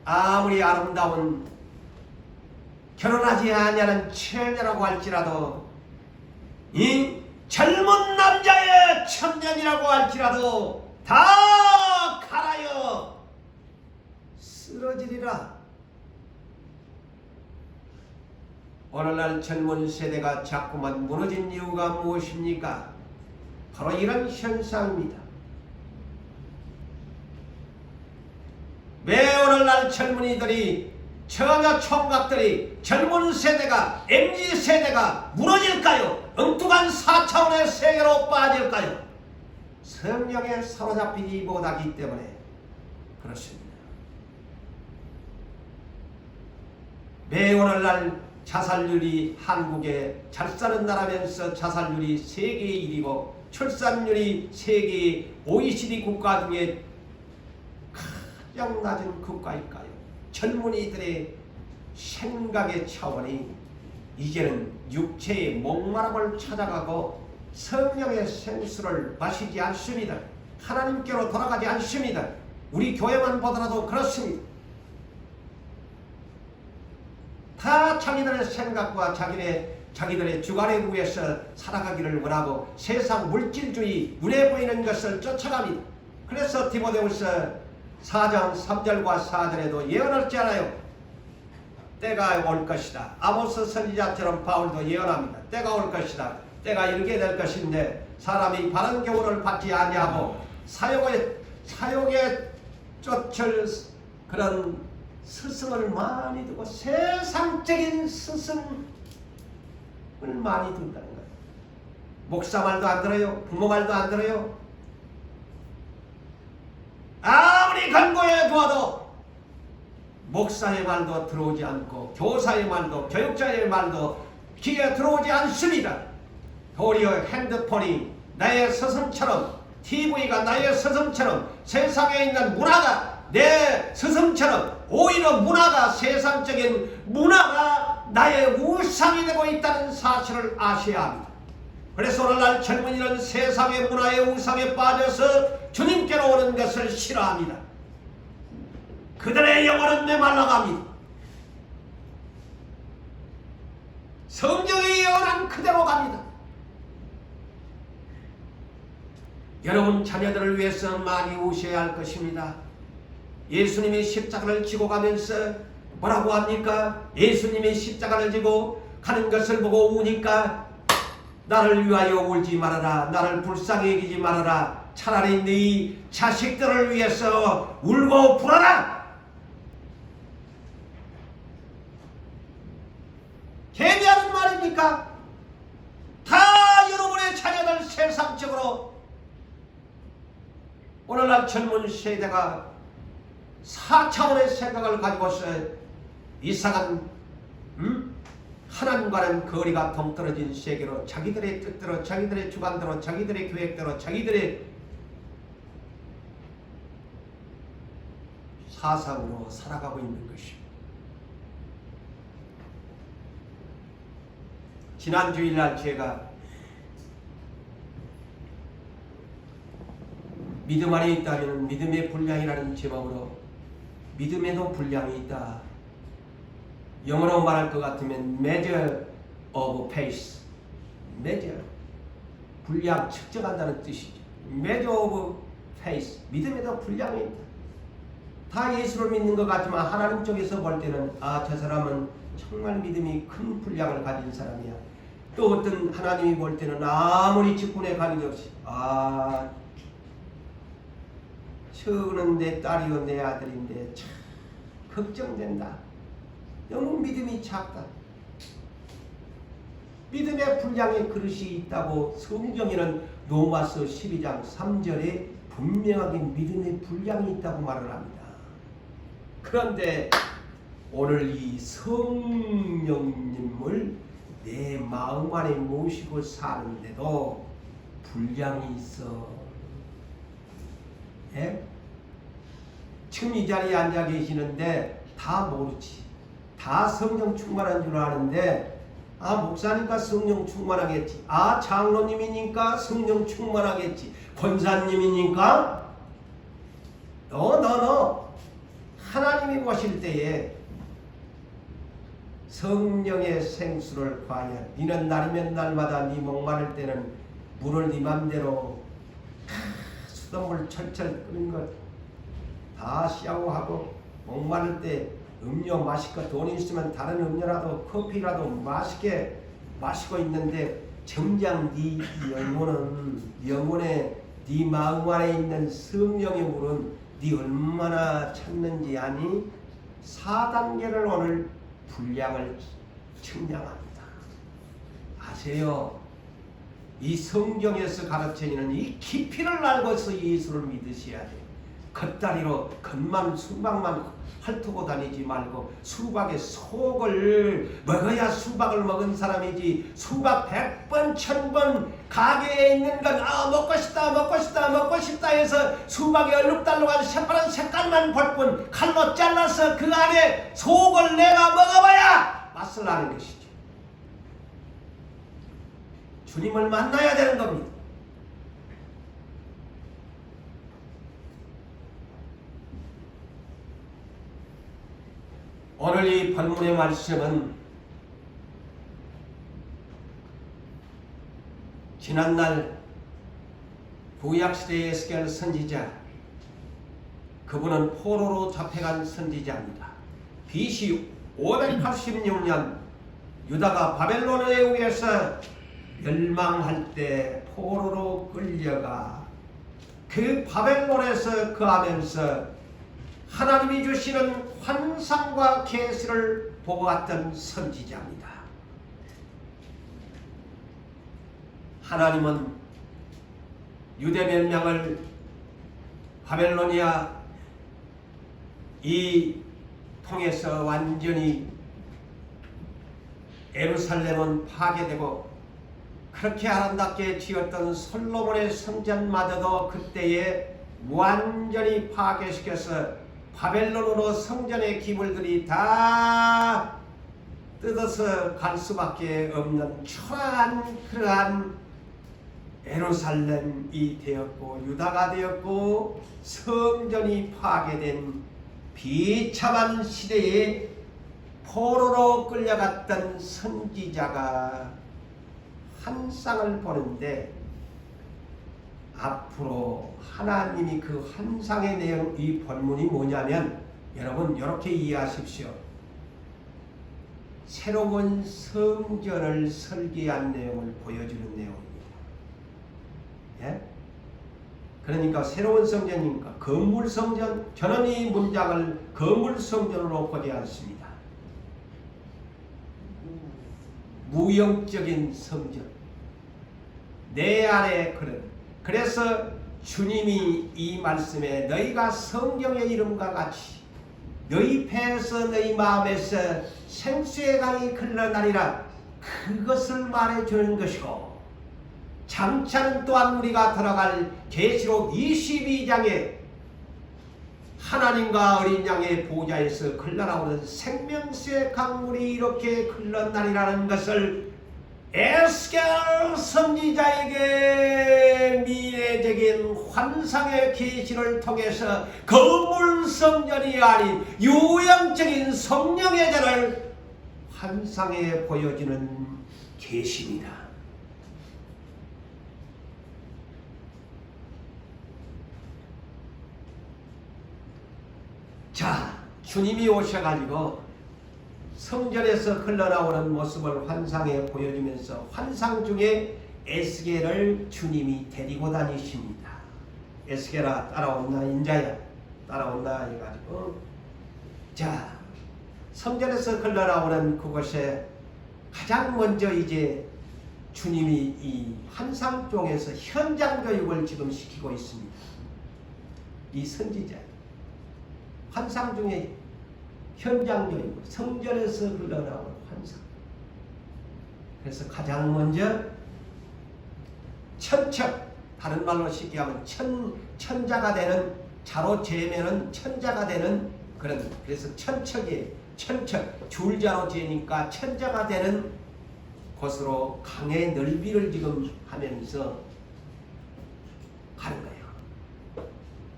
아무리 아름다운 결혼하지 아니하는 처녀라고 할지라도, 이 젊은 남자의 청년이라고 할지라도 다 갈아여 쓰러지리라. 오늘날 젊은 세대가 자꾸만 무너진 이유가 무엇입니까? 바로 이런 현상입니다. 왜 오늘날 젊은이들이 처녀 총각들이 젊은 세대가 MZ세대가 무너질까요? 엉뚱한 4차원의 세계로 빠질까요? 성령에 사로잡히지 못하기 때문에 그렇습니다. 매 오늘날 자살률이 한국에 잘 사는 나라면서 자살률이 세계 1위고 출산율이 세계 OECD 국가 중에 가장 낮은 국가일까요? 젊은이들의 생각의 차원이 이제는 육체의 목마름을 찾아가고 성령의 생수를 마시지 않습니다. 하나님께로 돌아가지 않습니다. 우리 교회만 보더라도 그렇습니다. 다 자기들의 생각과 자기들의 주관에 의해서 살아가기를 원하고 세상 물질주의 눈에 보이는 것을 쫓아갑니다. 그래서 디모데후서 4장 3절과 4절에도 예언할지 않아요. 때가 올 것이다. 아모스 선지자처럼 바울도 예언합니다. 때가 올 것이다. 때가 이르게 될 것인데 사람이 바른 교훈을 받지 아니하고 사욕에 쫓을 그런 스승을 많이 두고 세상적인 스승을 많이 둔다는 거예요. 목사 말도 안 들어요. 부모 말도 안 들어요. 아무리 간고해 두어도 목사의 말도 들어오지 않고 교사의 말도 교육자의 말도 귀에 들어오지 않습니다. 도리어 핸드폰이 나의 스승처럼 TV가 나의 스승처럼 세상에 있는 문화가 내 스승처럼 오히려 문화가 세상적인 문화가 나의 우상이 되고 있다는 사실을 아셔야 합니다. 그래서 오늘날 젊은이는 세상의 문화의 우상에 빠져서 주님께로 오는 것을 싫어합니다. 그들의 영혼은 메말라갑니다. 성경이 예언한 그대로 갑니다. 여러분 자녀들을 위해서 많이 우셔야 할 것입니다. 예수님이 십자가를 지고 가면서 뭐라고 합니까? 예수님이 십자가를 지고 가는 것을 보고 우니까 나를 위하여 울지 말아라. 나를 불쌍히 여기지 말아라. 차라리 네 자식들을 위해서 울고 불어라. 개미하는 말입니까? 다 여러분의 자녀들 세상적으로 오늘날 젊은 세대가 4차원의 생각을 가지고서 이상한 하나님과는 거리가 동떨어진 세계로 자기들의 뜻대로 자기들의 주관대로 자기들의 계획대로 자기들의 사상으로 살아가고 있는 것입니다. 지난 주일날 제가 믿음 안에 있다면 믿음의 분량이라는 제목으로 믿음에도 분량이 있다. 영어로 말할 것 같으면 measure of faith. measure. 분량 측정한다는 뜻이죠. measure of faith. 믿음에도 분량이 있다. 다 예수를 믿는 것 같지만 하나님 쪽에서 볼 때는 저 사람은 정말 믿음이 큰 분량을 가진 사람이야. 또 어떤 하나님이 볼 때는 아무리 직분에 관계없이 저는 내 딸이요 내 아들인데 참 걱정된다. 너무 믿음이 작다. 믿음의 분량의 그릇이 있다고 성경에는 로마서 12장 3절에 분명하게 믿음의 분량이 있다고 말을 합니다. 그런데 오늘 이 성령님을 내 마음 안에 모시고 사는데도 분량이 있어. 예? 지금 이 자리에 앉아 계시는데 다 모르지. 다 성령 충만한 줄 아는데 목사니까 성령 충만하겠지. 장로님이니까 성령 충만하겠지. 권사님이니까 너 하나님이 보실 때에 성령의 생수를 과연 니는 날이면 날마다 네 목마를 때는 물을 네 맘대로 수돗물 철철 끓인 것 다 샤워하고 목마를 때 음료 마시고 돈 있으면 다른 음료라도 커피라도 맛있게 마시고 있는데 정작 네 영혼에 네 마음 안에 있는 성령의 물은 네 얼마나 찾는지 아니? 4단계를 오늘 분량을 측량합니다. 아세요? 이 성경에서 가르치는 이 깊이를 알고서 예수를 믿으셔야 돼요. 겉다리로 겉만 수박만 핥고 다니지 말고 수박의 속을 먹어야 수박을 먹은 사람이지, 수박 100번 1000번 가게에 있는 건 먹고 싶다 먹고 싶다 먹고 싶다 해서 수박이 얼룩달룩한 새파란 색깔만 볼 뿐 칼로 잘라서 그 안에 속을 내가 먹어봐야 맛을 아는 것이죠. 주님을 만나야 되는 겁니다. 오늘 이 본문의 말씀은 지난날 구약시대의 에스겔 선지자, 그분은 포로로 잡혀간 선지자입니다. BC 586년 유다가 바벨론에 의해서 멸망할 때 포로로 끌려가 그 바벨론에서 거하면서 하나님이 주시는 환상과 계시를 보고 왔던 선지자입니다. 하나님은 유대 멸망을 바벨로니아 이 통해서 완전히 예루살렘은 파괴되고 그렇게 아름답게 지었던 솔로몬의 성전마저도 그때에 완전히 파괴시켜서 바벨론으로 성전의 기물들이 다 뜯어서 갈 수밖에 없는 초라한 그러한 예루살렘이 되었고 유다가 되었고 성전이 파괴된 비참한 시대에 포로로 끌려갔던 선지자가 환상을 보는데, 앞으로 하나님이 그 환상의 내용, 이 본문이 뭐냐면 여러분 이렇게 이해하십시오. 새로운 성전을 설계한 내용을 보여주는 내용입니다. 예? 그러니까 새로운 성전이니까 건물 성전, 저는 이 문장을 건물 성전으로 보지 않습니다. 무형적인 성전, 내 안에 그래서 주님이 이 말씀에 너희가 성경의 이름과 같이 너희 배에서 너희 마음에서 생수의 강이 흘러나리라, 그것을 말해주는 것이고, 장차는 또한 우리가 들어갈 계시록 22장에 하나님과 어린 양의 보좌에서 흘러나오는 생명수의 강물이 이렇게 흘러나리라는 것을 에스겔 선지자에게 미래적인 환상의 계시를 통해서 건물 성전이 아닌 유형적인 성령의 전을 환상에 보여주는 계시입니다. 자, 주님이 오셔가지고 성전에서 흘러나오는 모습을 환상에 보여주면서 환상 중에 에스겔을 주님이 데리고 다니십니다. 에스겔아 따라온나, 인자야 따라온나 해가지고, 자, 성전에서 흘러나오는 그곳에 가장 먼저 이제 주님이 이 환상 쪽에서 현장 교육을 지금 시키고 있습니다. 이 선지자 환상 중에 현장 교육, 성전에서 흘러나오는 환상. 그래서 가장 먼저 천척, 다른 말로 쉽게 하면 천자가 되는, 자로 재면은 천자가 되는 그런, 그래서 천척이에요. 천척, 줄자로 재니까 천자가 되는 곳으로 강의 넓이를 지금 하면서 가는 거예요.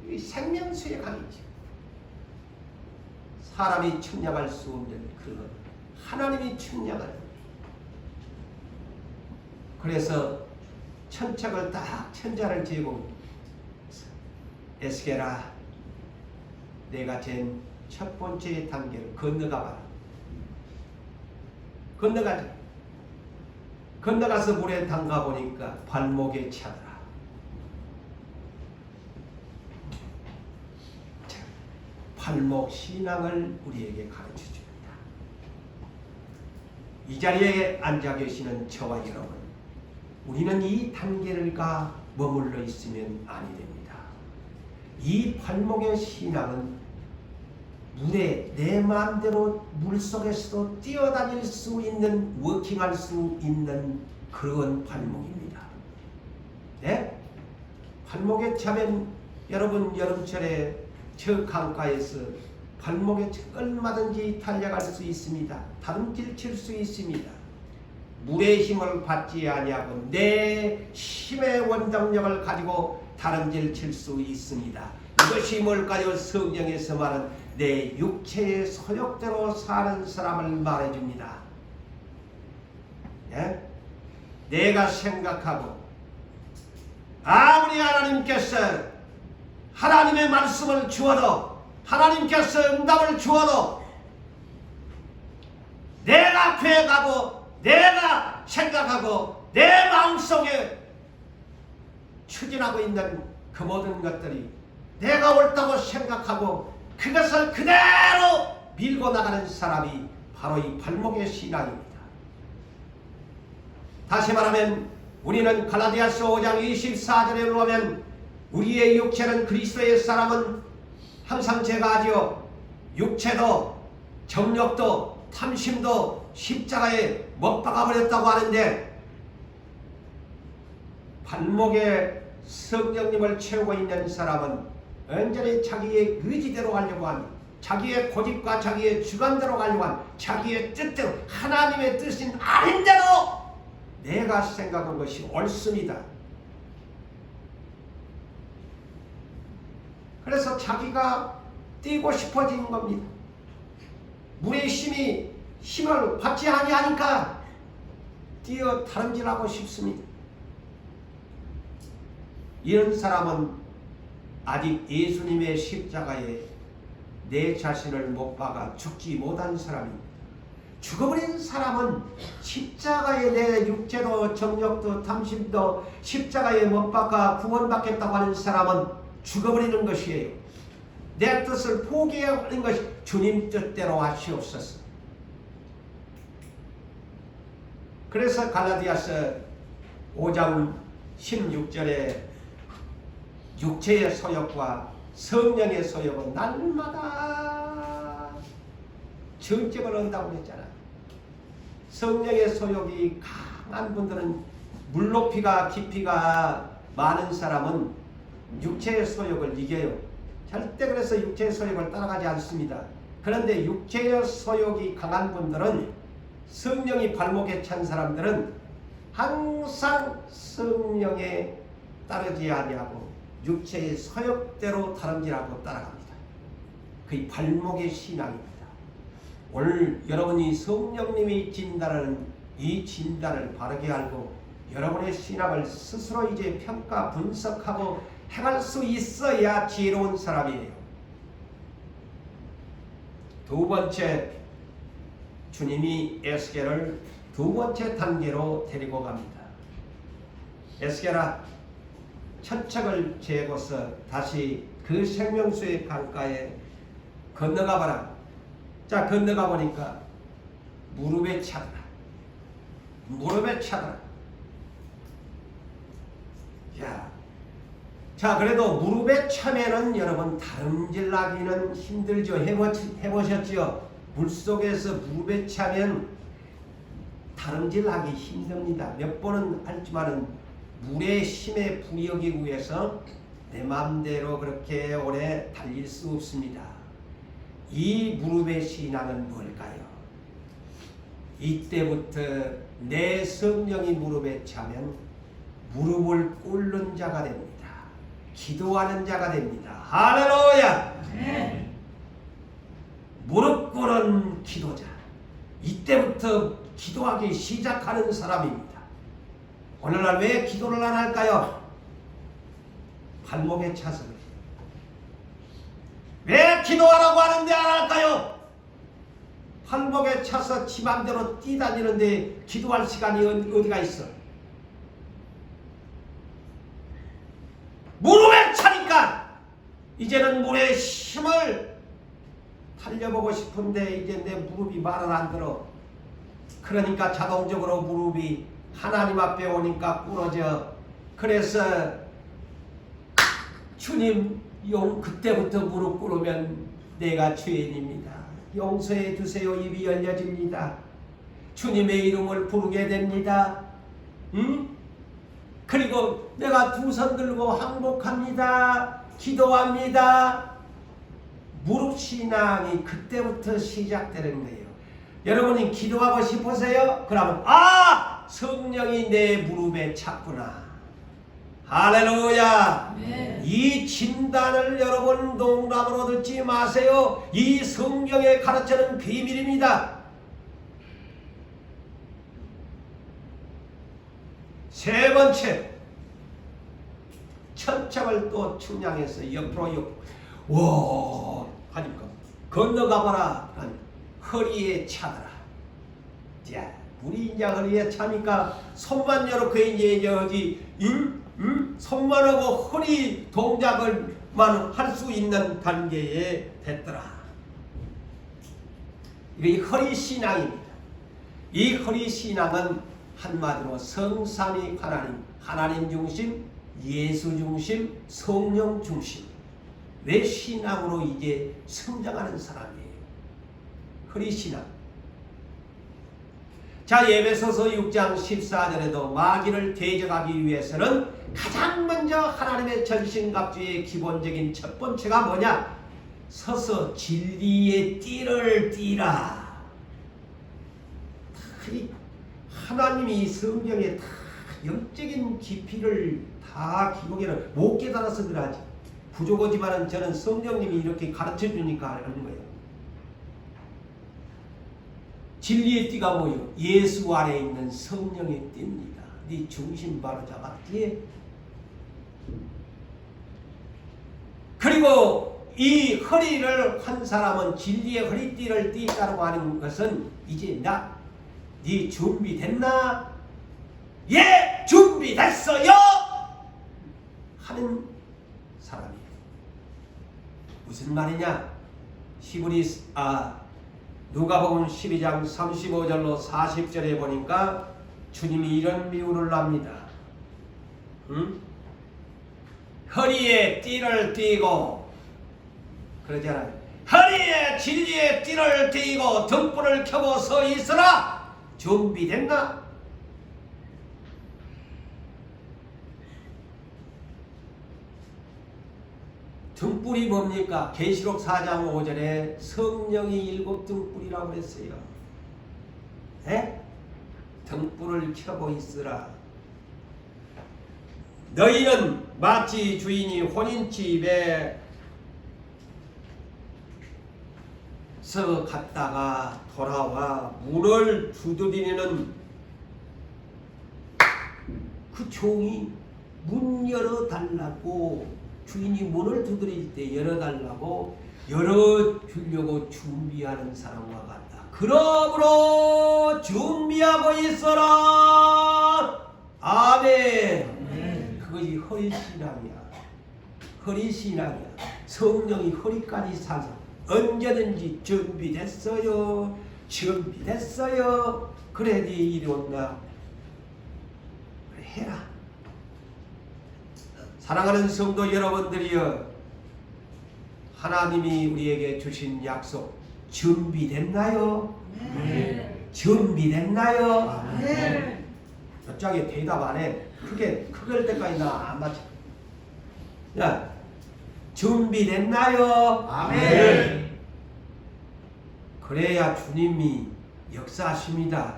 이 생명수의 강이죠. 사람이 측량할 수 없는 그런 하나님이 측량하는. 그래서 천척을 딱 천자를 재고, 에스겔아 내가 잰 첫 번째 단계를 건너가 봐라. 건너가자. 건너가서 물에 담가 보니까 발목에 차더라. 발목 신앙을 우리에게 가르쳐 줍니다. 이 자리에 앉아 계시는 저와 여러분, 우리는 이 단계를 가 머물러 있으면 아니 됩니다. 이 발목의 신앙은 물에 내 마음대로 물속에서도 뛰어다닐 수 있는, 워킹할 수 있는 그런 발목입니다. 네? 발목에 차면 여러분 여름철에 저 강가에서 발목에 얼마든지 달려갈 수 있습니다. 다름질 칠 수 있습니다. 물의 힘을 받지 아니하고 내 힘의 원동력을 가지고 다름질 칠 수 있습니다. 이것이 뭘까요? 성경에서 말하는 내 육체의 소욕대로 사는 사람을 말해줍니다. 예? 내가 생각하고 아무리 하나님께서 하나님의 말씀을 주어도, 하나님께서 응답을 주어도 내가 계획하고 내가 생각하고 내 마음속에 추진하고 있는 그 모든 것들이 내가 옳다고 생각하고 그것을 그대로 밀고 나가는 사람이 바로 이 발목의 신앙입니다. 다시 말하면 우리는 갈라디아서 5장 24절에 보면 우리의 육체는 그리스도의 사람은 항상 제가 하지요. 육체도 정욕도 탐심도 십자가에 못 박아버렸다고 하는데, 발목에 성령님을 채우고 있는 사람은 온전히 자기의 의지대로 가려고 하는, 자기의 고집과 자기의 주관대로 가려고 하는, 자기의 뜻대로, 하나님의 뜻인 아닌 대로 내가 생각한 것이 옳습니다. 그래서 자기가 뛰고 싶어진 겁니다. 물의 힘을 받지 아니하니까 뛰어 다름질하고 싶습니다. 이런 사람은 아직 예수님의 십자가에 내 자신을 못 박아 죽지 못한 사람입니다. 죽어버린 사람은 십자가에 내 육체도 정욕도 탐심도 십자가에 못 박아 구원받겠다고 하는 사람은 죽어버리는 것이에요. 내 뜻을 포기해버리는 것이 주님 뜻대로 하시옵소서. 그래서 갈라디아서 5장 16절에 육체의 소욕과 성령의 소욕은 날마다 정점을 얻는다고 그랬잖아. 성령의 소욕이 강한 분들은, 물높이가 깊이가 많은 사람은 육체의 소욕을 이겨요. 절대 그래서 육체의 소욕을 따라가지 않습니다. 그런데 육체의 소욕이 강한 분들은, 성령이 발목에 찬 사람들은 항상 성령에 따르지 아니하고 육체의 소욕대로 다름질하고 따라갑니다. 그게 발목의 신앙입니다. 오늘 여러분이 성령님이 진단하는 이 진단을 바르게 알고 여러분의 신앙을 스스로 이제 평가 분석하고 행할 수 있어야 지혜로운 사람이에요. 두 번째, 주님이 에스겔을 두 번째 단계로 데리고 갑니다. 에스겔아, 천척을 재고서 다시 그 생명수의 강가에 건너가 봐라. 자, 건너가 보니까 무릎에 차더라. 무릎에 차더라. 자, 그래도 무릎에 차면은 여러분 다름질나기는 힘들죠. 해보셨죠? 물속에서 무릎에 차면 다름질하기 힘듭니다. 몇 번은 했지만은 물의 힘에 부여기기 위해서 내 마음대로 그렇게 오래 달릴 수 없습니다. 이 무릎의 신앙은 뭘까요? 이때부터 내 성령이 무릎에 차면 무릎을 꿇는 자가 됩니다. 기도하는 자가 됩니다. 할렐루야! 네. 무릎 꿇은 기도자. 이때부터 기도하기 시작하는 사람입니다. 오늘날 왜 기도를 안 할까요? 발목에 차서 그래요. 왜 기도하라고 하는데 안 할까요? 발목에 차서 지 맘대로 뛰다니는데 기도할 시간이 어디가 있어? 무릎에 차니까 이제는 물의 힘을 달려보고 싶은데 이제 내 무릎이 말을 안 들어. 그러니까 자동적으로 무릎이 하나님 앞에 오니까 부러져. 그래서 주님 그때부터 무릎 꿇으면 내가 죄인입니다. 용서해 주세요. 입이 열려집니다. 주님의 이름을 부르게 됩니다. 그리고 내가 두 손 들고 항복합니다. 기도합니다. 무릎 신앙이 그때부터 시작되는 거예요. 여러분이 기도하고 싶으세요? 그러면 성령이 내 무릎에 찼구나. 할렐루야. 네. 이 진단을 여러분 농담으로 듣지 마세요. 이 성경에 가르치는 비밀입니다. 세 번째, 천창을 또 충냥해서 옆으로 와 하니까 건너가봐라 하니 허리에 차더라. 자, 우리 이제 허리에 차니까 손만 이렇게 이제 여기 손만 하고 허리 동작을만 할 수 있는 단계에 됐더라. 이게 허리 신앙입니다. 이 허리 신앙은 한마디로 성삼위 하나님 중심, 예수 중심, 성령 중심 내 신앙으로 이제 성장하는 사람이에요. 허리 신앙. 자, 에베소서 6장 14절에도 마귀를 대적하기 위해서는 가장 먼저 하나님의 전신갑주의 기본적인 첫 번째가 뭐냐? 서서 진리의 띠를 띠라. 하나님이 성경에 다 영적인 깊이를 다 기록해는 못 깨달아서 그러지. 부족하지만은 저는 성령님이 이렇게 가르쳐 주니까 하는 거예요. 진리의 띠가 뭐예요? 예수 안에 있는 성령의 띠입니다. 네 중심 바로 잡았지? 그리고 이 허리를 한 사람은 진리의 허리띠를 띠다라고 하는 것은 이제 네 준비됐나? 예! 준비됐어요! 하는 사람이에요. 무슨 말이냐? 누가복음 12장 35절로 40절에 보니까 주님이 이런 비유를 합니다. 허리에 띠를 띠고 그러잖아요. 허리에 진리의 띠를 띠고 등불을 켜고 서 있으라. 준비됐나? 등불이 뭡니까? 계시록 4장 5절에 성령이 7 등불이라고 했어요. 에? 등불을 켜고 있으라. 너희는 마치 주인이 혼인집에 서 갔다가 돌아와 문을 두드리는 그 종이 문 열어달라고 주인이 문을 두드릴 때 열어달라고 열어주려고 준비하는 사람과 같다. 그러므로 준비하고 있어라. 아멘. 그것이 허리신앙이야. 허리신앙이야. 성령이 허리까지 사서 언제든지 준비됐어요. 준비됐어요. 그래 네 일이 온다. 그래 해라. 사랑하는 성도 여러분들이여, 하나님이 우리에게 주신 약속 준비됐나요? 네. 준비됐나요? 네. 저쪽에 대답 안 해. 크게 때까지 나 안 맞춰. 야, 준비됐나요? 아멘. 그래야 주님이 역사하십니다.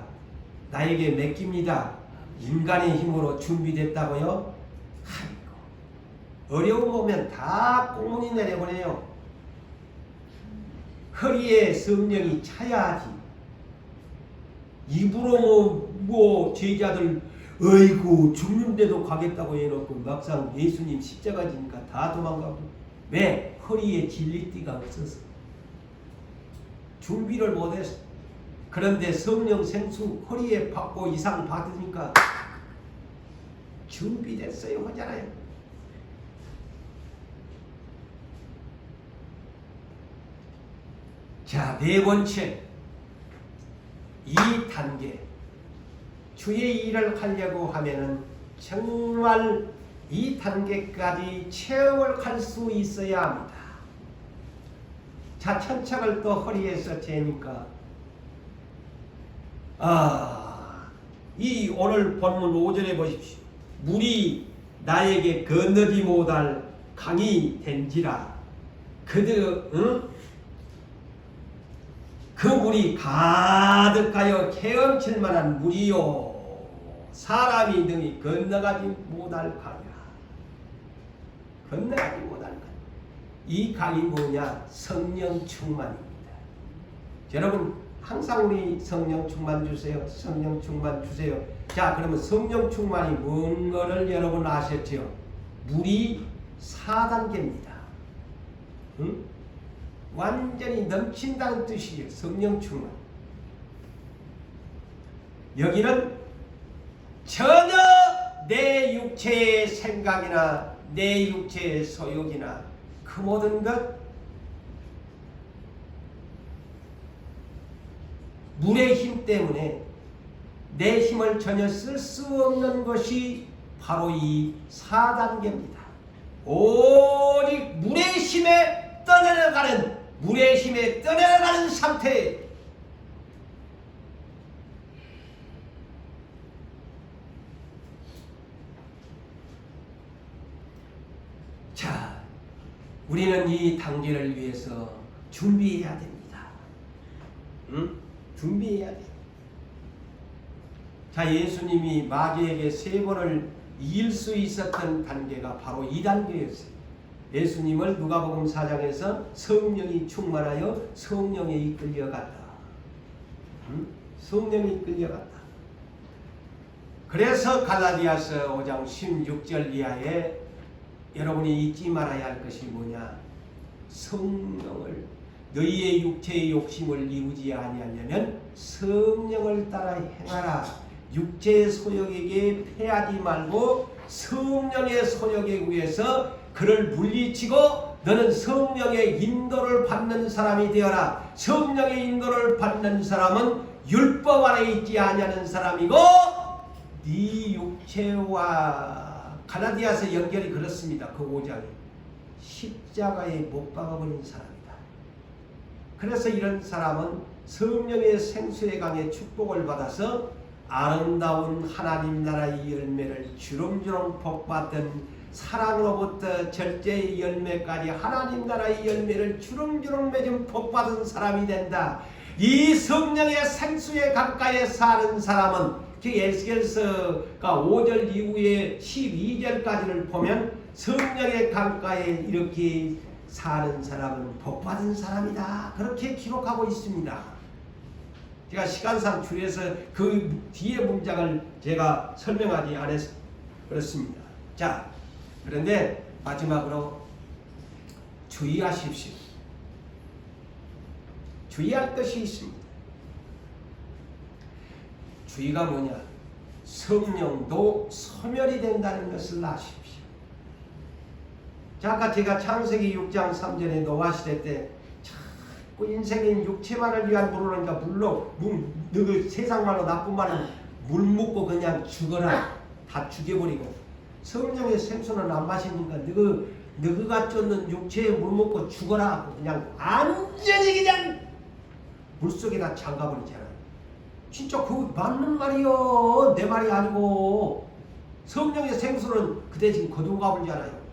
나에게 맡깁니다. 인간의 힘으로 준비됐다고요? 어려움 오면 다 꽁무니 내려보내요. 허리에 성령이 차야 하지. 입으로 제자들 어이구 죽는데도 가겠다고 해놓고 막상 예수님 십자가 지니까 다 도망가고. 왜? 허리에 진리띠가 없어서. 준비를 못했어. 그런데 성령 생수 허리에 받고 이상 받으니까 준비됐어요 하잖아요. 자, 네 번째, 이 단계. 주의 일을 하려고 하면은 정말 이 단계까지 체험을 할 수 있어야 합니다. 자, 천착을 또 허리에서 재니까 이 오늘 본문 5절에 보십시오. 물이 나에게 건너지 못할 강이 된지라 그 물이 가득하여 헤엄칠 만한 물이요 사람이 등이 건너가지 못할 강이라. 건너가지 못할 강. 이 강이 뭐냐? 성령 충만입니다. 여러분 항상 우리 성령 충만 주세요. 성령 충만 주세요. 자, 그러면 성령 충만이 뭔 거를 여러분 아셨죠? 물이 4단계입니다. 응? 완전히 넘친다는 뜻이에요. 성령 충만. 여기는 전혀 내 육체의 생각이나 내 육체의 소욕이나 그 모든 것 물의 힘 때문에 내 힘을 전혀 쓸 수 없는 것이 바로 이 4단계입니다. 오직 물의 힘에 떠내려가는 상태. 자, 우리는 이 단계를 위해서 준비해야 됩니다. 응? 준비해야 돼. 자, 예수님이 마귀에게 3번을 이길 수 있었던 단계가 바로 이 단계였어요. 예수님을 누가복음 4장에서 성령이 충만하여 성령에 이끌려갔다. 성령이 이끌려갔다. 그래서 갈라디아서 5장 16절 이하에 여러분이 잊지 말아야 할 것이 뭐냐? 성령을 너희의 육체의 욕심을 이루지 아니하려면 성령을 따라 행하라. 육체의 소욕에게 패하지 말고 성령의 소욕에 의해서 그를 물리치고 너는 성령의 인도를 받는 사람이 되어라. 성령의 인도를 받는 사람은 율법 아래 있지 아니하는 사람이고 네 육체와 갈라디아서 연결이 그렇습니다. 그 5장이 십자가에 못 박아버린 사람이다. 그래서 이런 사람은 성령의 생수의 강의 축복을 받아서 아름다운 하나님 나라의 열매를 주렁주렁 복받은 사랑으로부터 절제의 열매까지 하나님 나라의 열매를 주렁주렁 맺은 복받은 사람이 된다. 이 성령의 생수의 강가에 사는 사람은 그 에스겔서가 5절 이후에 12절까지를 보면 성령의 강가에 이렇게 사는 사람은 복받은 사람이다. 그렇게 기록하고 있습니다. 제가 시간상 줄여서 그 뒤에 문장을 제가 설명하지 않아서 그렇습니다. 자, 그런데 마지막으로 주의하십시오. 주의할 것이 있습니다. 주의가 뭐냐? 성령도 소멸이 된다는 것을 아십시오. 자, 아까 제가 창세기 6장 3절에 노아 시대 때 자꾸 인생인 육체만을 위한 물으니까 물로 너 세상 말로 나쁜 말은 물 먹고 그냥 죽어라. 다 죽여버리고 성령의 생수는 안 마시니까 너가 쫓는 육체에 물 먹고 죽어라. 그냥 완전히 그냥 물속에다 잠가버리잖아. 진짜 그거 맞는 말이요. 내 말이 아니고 성령의 생수는 그 대신 거두고 가버리잖아요.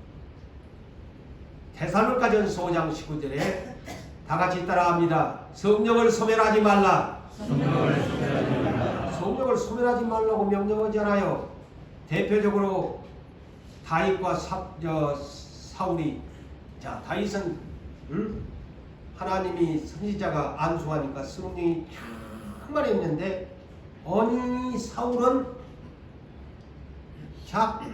데살로니가전서 5장 19절에 다 같이 따라합니다. 성령을 소멸하지 말라. 성령을 소멸하지 말라고 명령하잖아요. 대표적으로 다윗과 사울이, 자, 다윗은 하나님이 선지자가 안수하니까 성령이 충만히 있는데 아니 사울은 자꾸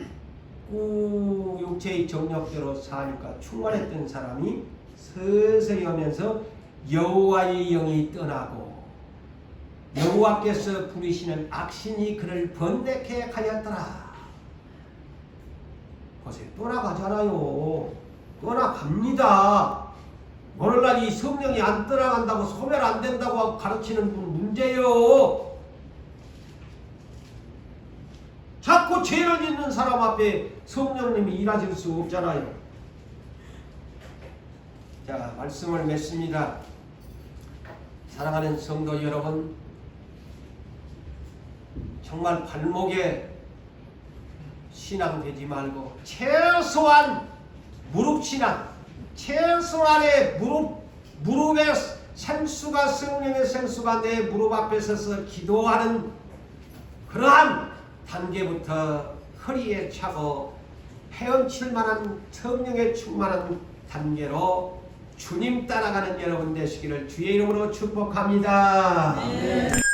육체의 정력대로 사니까 충만했던 사람이 서서히 오면서 여호와의 영이 떠나고 여호와께서 부리시는 악신이 그를 번뇌케 하였더라. 보세요. 떠나가잖아요. 떠나갑니다. 오늘날 이 성령이 안 떠나간다고 소멸 안 된다고 가르치는 분 문제요. 자꾸 죄를 짓는 사람 앞에 성령님이 일하실 수 없잖아요. 자, 말씀을 맺습니다. 사랑하는 성도 여러분, 정말 발목에 신앙 되지 말고 최소한 무릎 신앙, 최소한의 무릎의 생수가, 성령의 생수가 내 무릎 앞에 서서 기도하는 그러한 단계부터 허리에 차고 헤엄칠 만한 성령의 충만한 단계로 주님 따라가는 여러분 되시기를 주의 이름으로 축복합니다. 네.